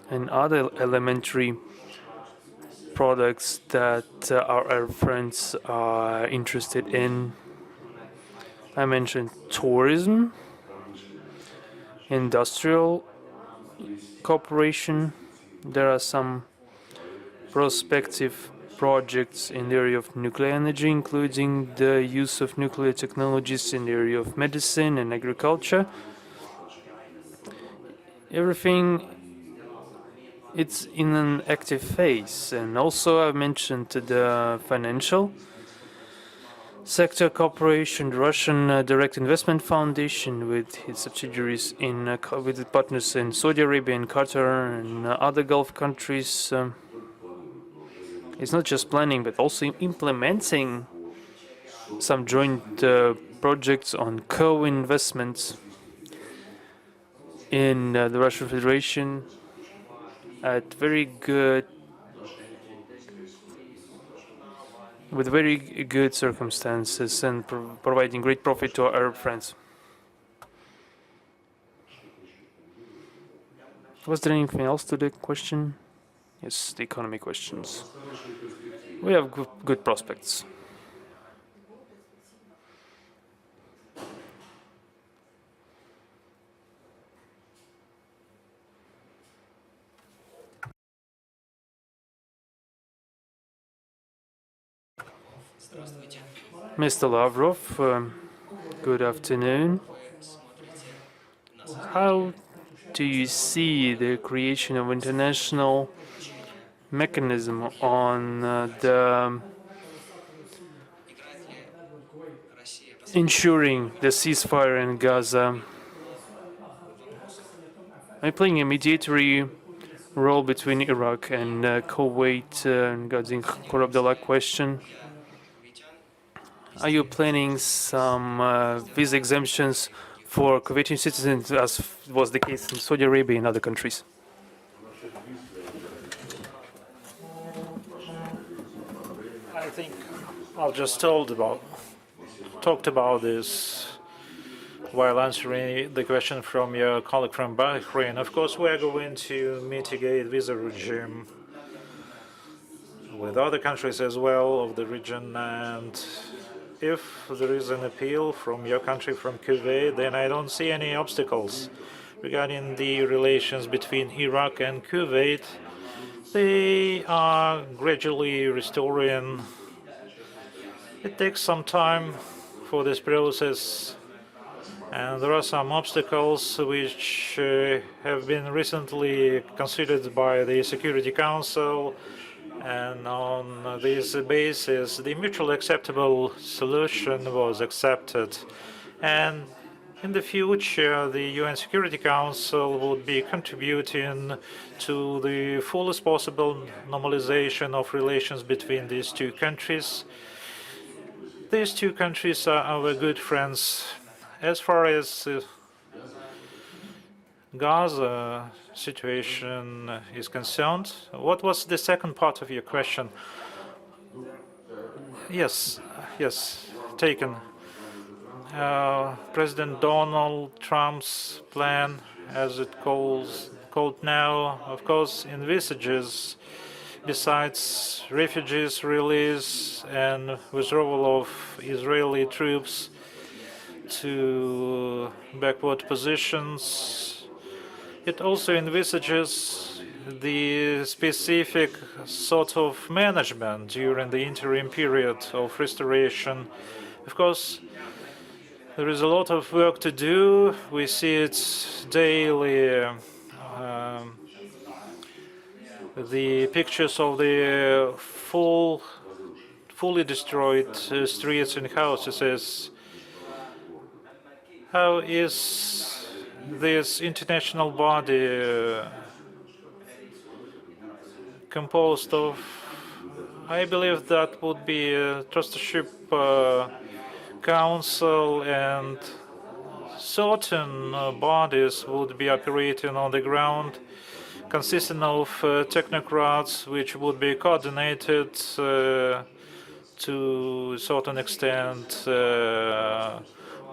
and other elementary products that our Arab friends are interested in. I mentioned tourism, industrial cooperation. There are some prospective projects in the area of nuclear energy, including the use of nuclear technologies in the area of medicine and agriculture. Everything it's in an active phase. And also I mentioned the financial sector cooperation, the Russian Direct Investment Foundation with its subsidiaries with its partners in Saudi Arabia and Qatar and other Gulf countries. It's not just planning, but also implementing some joint projects on co-investments in the Russian Federation at with very good circumstances and providing great profit to our Arab friends. Was there anything else to the question? Yes, the economy questions. We have good prospects. Mr. Lavrov, good afternoon. How do you see the creation of international mechanism on the ensuring the ceasefire in Gaza? I'm playing a mediatory role between Iraq and Kuwait regarding Khor Abdullah question. Are you planning some visa exemptions for Kuwaiti citizens, as was the case in Saudi Arabia and other countries? I think I've just talked about this while answering the question from your colleague from Bahrain. Of course, we are going to mitigate visa regime with other countries as well of the region, and if there is an appeal from your country, from Kuwait, then I don't see any obstacles regarding the relations between Iraq and Kuwait. They are gradually restoring. It takes some time for this process, and there are some obstacles which have been recently considered by the Security Council, and on this basis the mutually acceptable solution was accepted. And in the future the UN Security Council would be contributing to the fullest possible normalization of relations between these two countries. These two countries are our good friends. As far as Gaza situation is concerned, what was the second part of your question? Yes, taken. President Donald Trump's plan as it called now, of course, envisages, besides refugees release and withdrawal of Israeli troops to backward positions, it also envisages the specific sort of management during the interim period of restoration. Of course, there is a lot of work to do. We see it daily. The pictures of the fully destroyed streets and houses. How is this international body composed of? I believe that would be a trusteeship council, and certain bodies would be operating on the ground, consisting of technocrats, which would be coordinated to a certain extent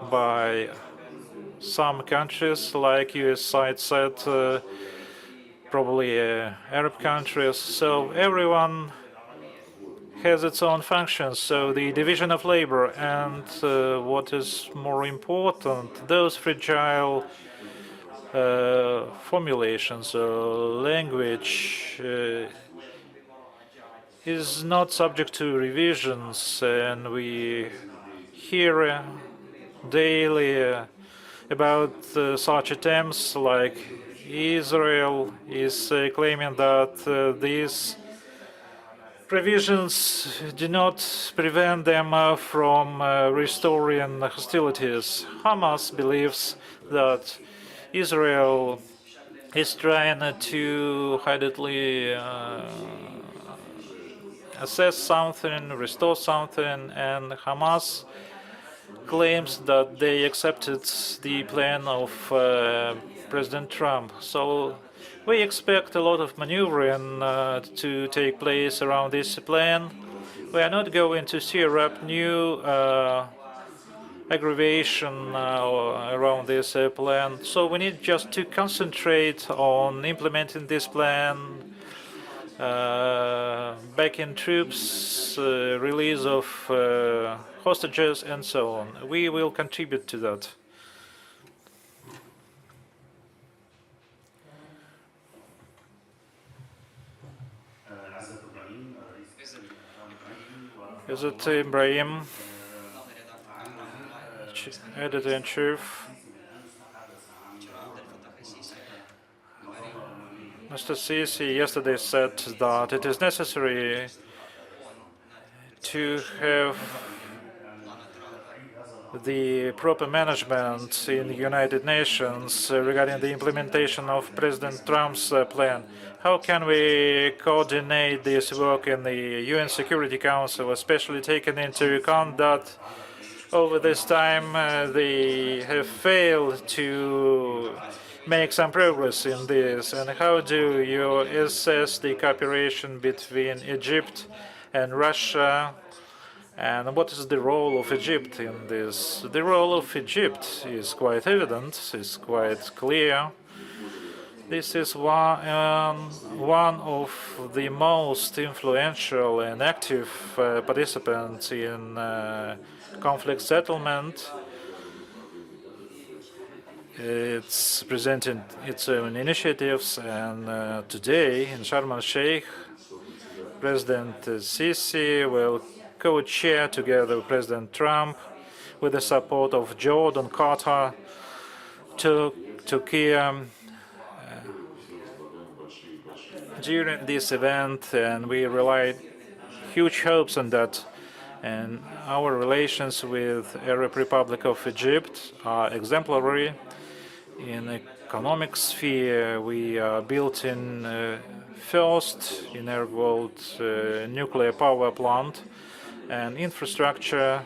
by some countries, like US side said, probably Arab countries. So everyone has its own functions. So the division of labor and what is more important, those fragile formulations or language is not subject to revisions, and we hear daily about such attempts, like Israel is claiming that these provisions do not prevent them from restoring hostilities. Hamas believes that Israel is trying to hurriedly assess something, restore something, and Hamas claims that they accepted the plan of President Trump. So we expect a lot of maneuvering to take place around this plan. We are not going to stir up new aggravation around this plan. So we need just to concentrate on implementing this plan, backing troops, release of hostages, and so on. We will contribute to that. Is it Ibrahim, editor-in-chief? Mr. Sisi yesterday said that it is necessary to have the proper management in the United Nations regarding the implementation of President Trump's plan. How can we coordinate this work in the UN Security Council, especially taking into account that over this time they have failed to make some progress in this? And how do you assess the cooperation between Egypt and Russia? And what is the role of Egypt in this? The role of Egypt is quite evident, is quite clear. This is one of the most influential and active participants in conflict settlement. It's presenting its own initiatives, and today in Sharm el-Sheikh, President Sisi will co-chair together with President Trump, with the support of Jordan, Qatar, Turkey, during this event, and we rely huge hopes on that. And our relations with Arab Republic of Egypt are exemplary. In economic sphere, we are built in first in Arab world nuclear power plant, and infrastructure.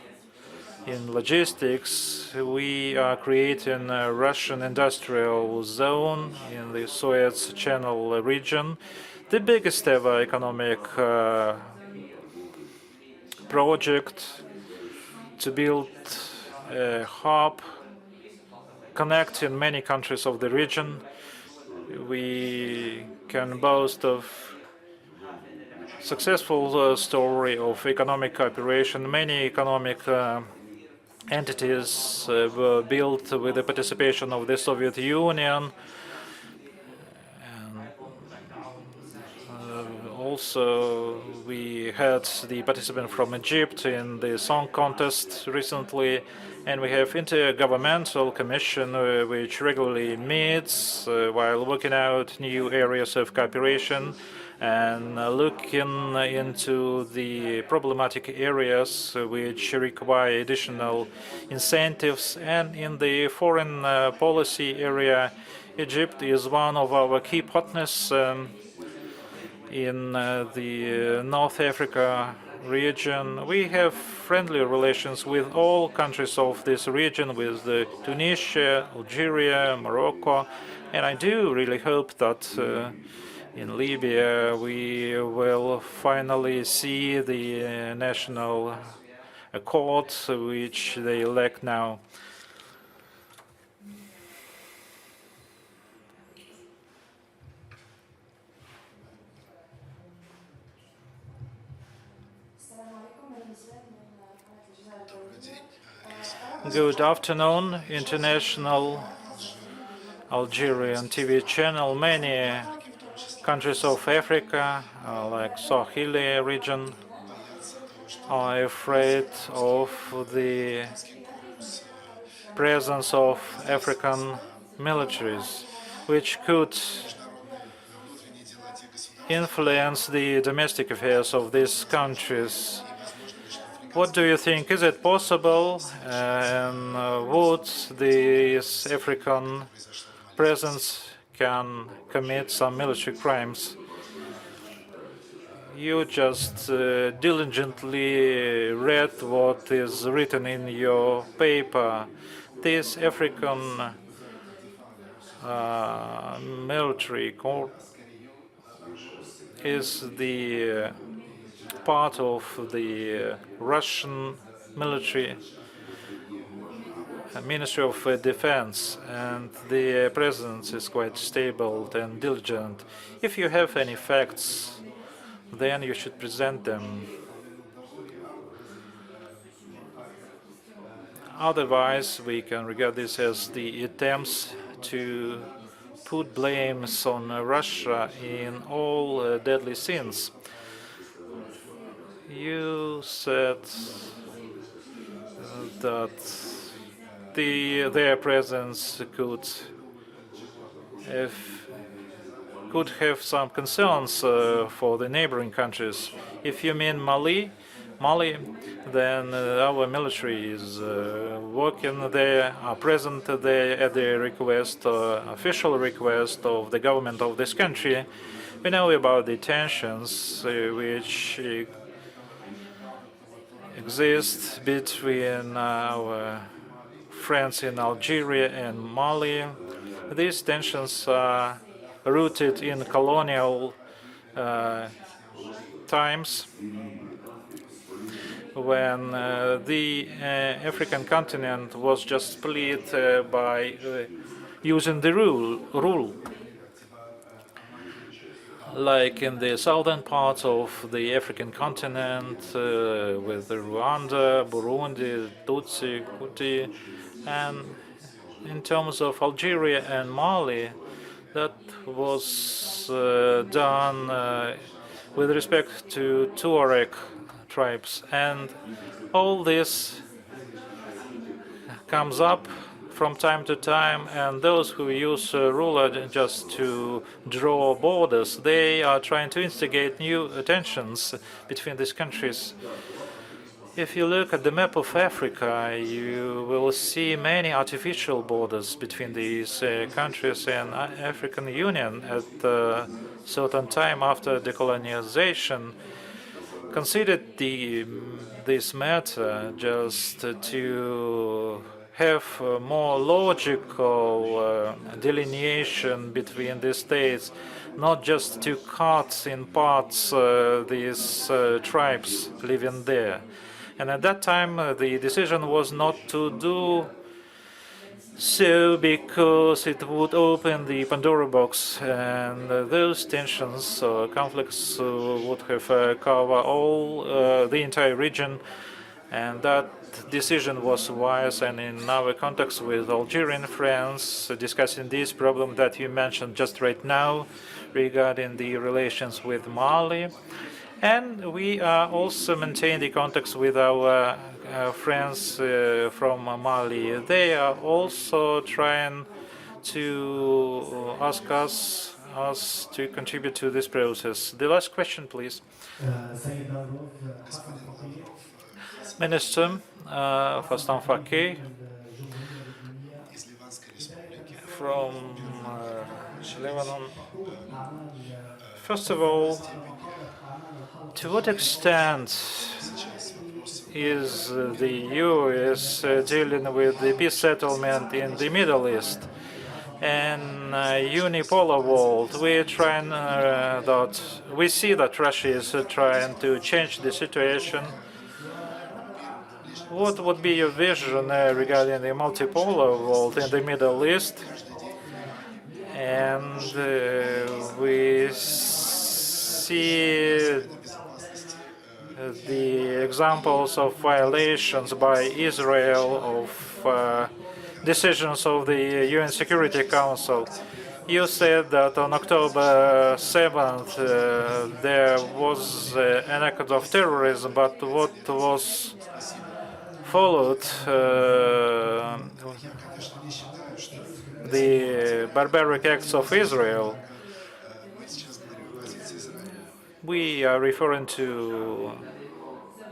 In logistics, we are creating a Russian industrial zone in the Suez Channel region, the biggest ever economic project to build a hub connecting many countries of the region. We can boast of successful story of economic cooperation. Many economic entities were built with the participation of the Soviet Union. Also, we had the participant from Egypt in the song contest recently, and we have intergovernmental commission which regularly meets while working out new areas of cooperation and looking into the problematic areas which require additional incentives. And in the foreign policy area, Egypt is one of our key partners in the North Africa region. We have friendly relations with all countries of this region, with Tunisia, Algeria, Morocco, and I do really hope that in Libya we will finally see the national accord which they elect now. Good afternoon, international Algerian TV channel. Many countries of Africa, like Saheli region, are afraid of the presence of African militaries, which could influence the domestic affairs of these countries. What do you think? Is it possible? And would this African presence can commit some military crimes? You just diligently read what is written in your paper. This African military corps is the part of the Russian military Ministry of Defense, and the presence is quite stable and diligent. If you have any facts, then you should present them. Otherwise, we can regard this as the attempts to put blames on Russia in all deadly sins. You said that their presence could have some concerns for the neighboring countries. If you mean Mali, then our military is working there, are present there at the request, official request of the government of this country. We know about the tensions which exist between our friends in Algeria and Mali. These tensions are rooted in colonial times, when the African continent was just split by using the rule. Like in the southern parts of the African continent, with Rwanda, Burundi, Tutsi, Hutu, and in terms of Algeria and Mali, that was done with respect to Tuareg tribes, and all this comes up from time to time, and those who use ruler just to draw borders, they are trying to instigate new tensions between these countries. If you look at the map of Africa, you will see many artificial borders between these countries, and African Union at a certain time after decolonization considered this matter just to have a more logical delineation between the states, not just to cut in parts these tribes living there. And at that time, the decision was not to do So, because it would open the Pandora box, and those tensions or conflicts would have covered all the entire region, and that decision was wise. And in our contacts with Algerian friends, discussing this problem that you mentioned just right now regarding the relations with Mali. And we also maintain the contacts with our friends from Mali. They are also trying to ask us to contribute to this process. The last question, please. Minister Fastan Fakih from Lebanon. First of all, to what extent is the US dealing with the peace settlement in the Middle East? And unipolar world, we see that Russia is trying to change the situation. What would be your vision regarding the multipolar world in the Middle East? And we see the examples of violations by Israel of decisions of the UN Security Council. You said that on October 7th there was an act of terrorism, but what was followed the barbaric acts of Israel. We are referring to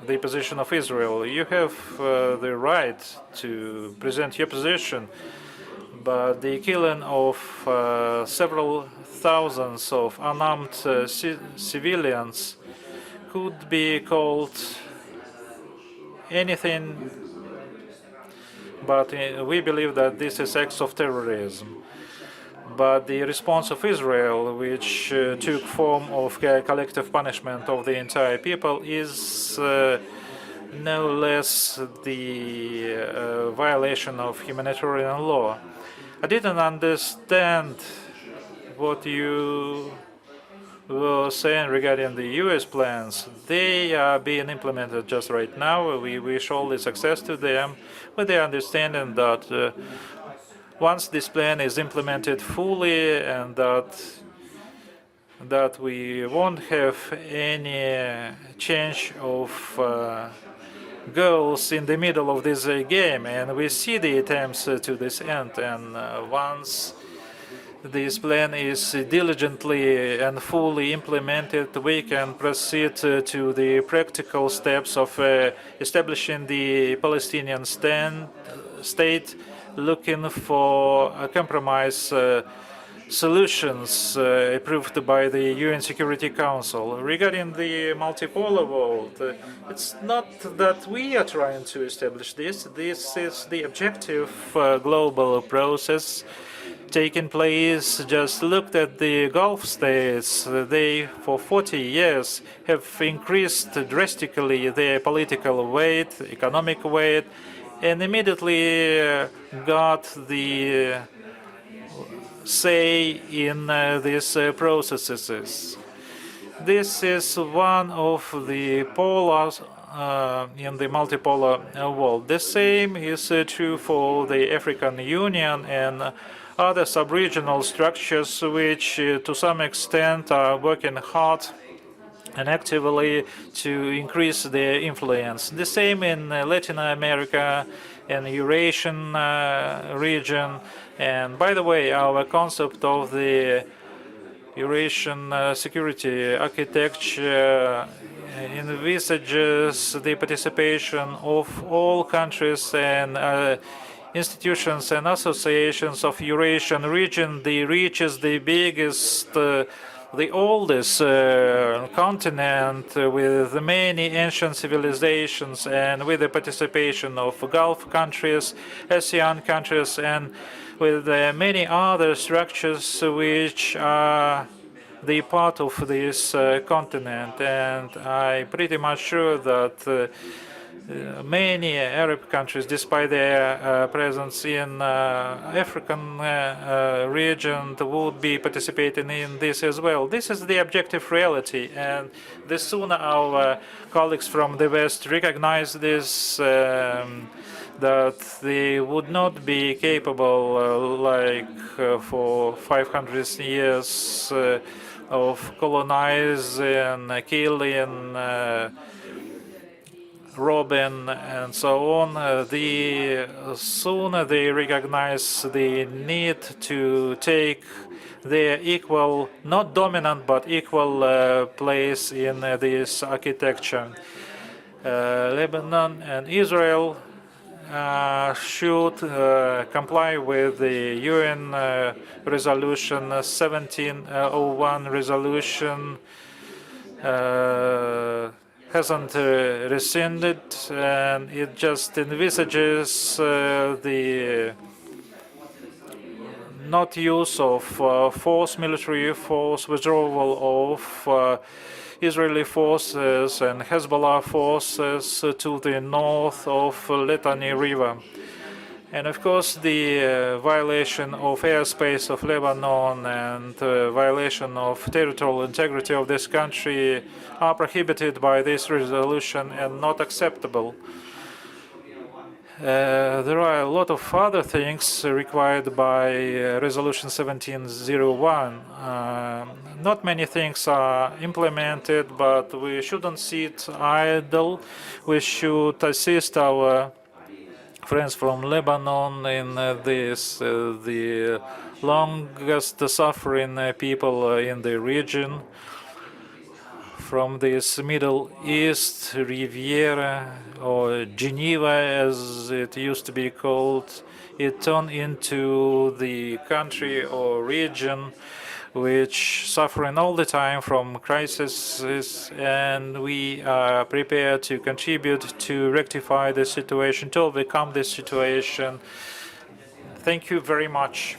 the position of Israel. You have the right to present your position, but the killing of several thousands of unarmed civilians could be called anything, but we believe that this is acts of terrorism. But the response of Israel, which took form of collective punishment of the entire people, is no less the violation of humanitarian law. I didn't understand what you were saying regarding the US plans. They are being implemented just right now. We wish all the success to them, with the understanding that once this plan is implemented fully and that we won't have any change of goals in the middle of this game, and we see the attempts to this end. And once this plan is diligently and fully implemented, we can proceed to the practical steps of establishing the Palestinian state, looking for compromise solutions approved by the UN Security Council. Regarding the multipolar world, it's not that we are trying to establish this. This is the objective global process taking place. Just looked at the Gulf states. They, for 40 years, have increased drastically their political weight, economic weight, and immediately got the say in these processes. This is one of the polars in the multipolar world. The same is true for the African Union and other sub-regional structures, which to some extent are working hard and actively to increase their influence. The same in Latin America and Eurasian region. And by the way, our concept of the Eurasian security architecture envisages the participation of all countries and institutions and associations of Eurasian region. The richest, the biggest, the oldest continent with many ancient civilizations, and with the participation of Gulf countries, ASEAN countries, and with many other structures which are the part of this continent. And I'm pretty much sure that many Arab countries, despite their presence in African region, would be participating in this as well. This is the objective reality, and the sooner our colleagues from the West recognize this, that they would not be capable, for 500 years, of colonizing, killing, robbing, and so on, the sooner they recognize the need to take their equal, not dominant, but equal place in this architecture. Lebanon and Israel should comply with the UN resolution 1701 resolution, hasn't rescinded, and it just envisages the not use of force, military force, withdrawal of Israeli forces and Hezbollah forces to the north of Litani River. And of course, the violation of airspace of Lebanon and violation of territorial integrity of this country are prohibited by this resolution and not acceptable. There are a lot of other things required by Resolution 1701. Not many things are implemented, but we shouldn't sit idle. We should assist our friends from Lebanon in this, the longest suffering people in the region, from this Middle East Riviera, or Geneva as it used to be called. It turned into the country or region which suffering all the time from crises, and we are prepared to contribute to rectify the situation, to overcome this situation. Thank you very much.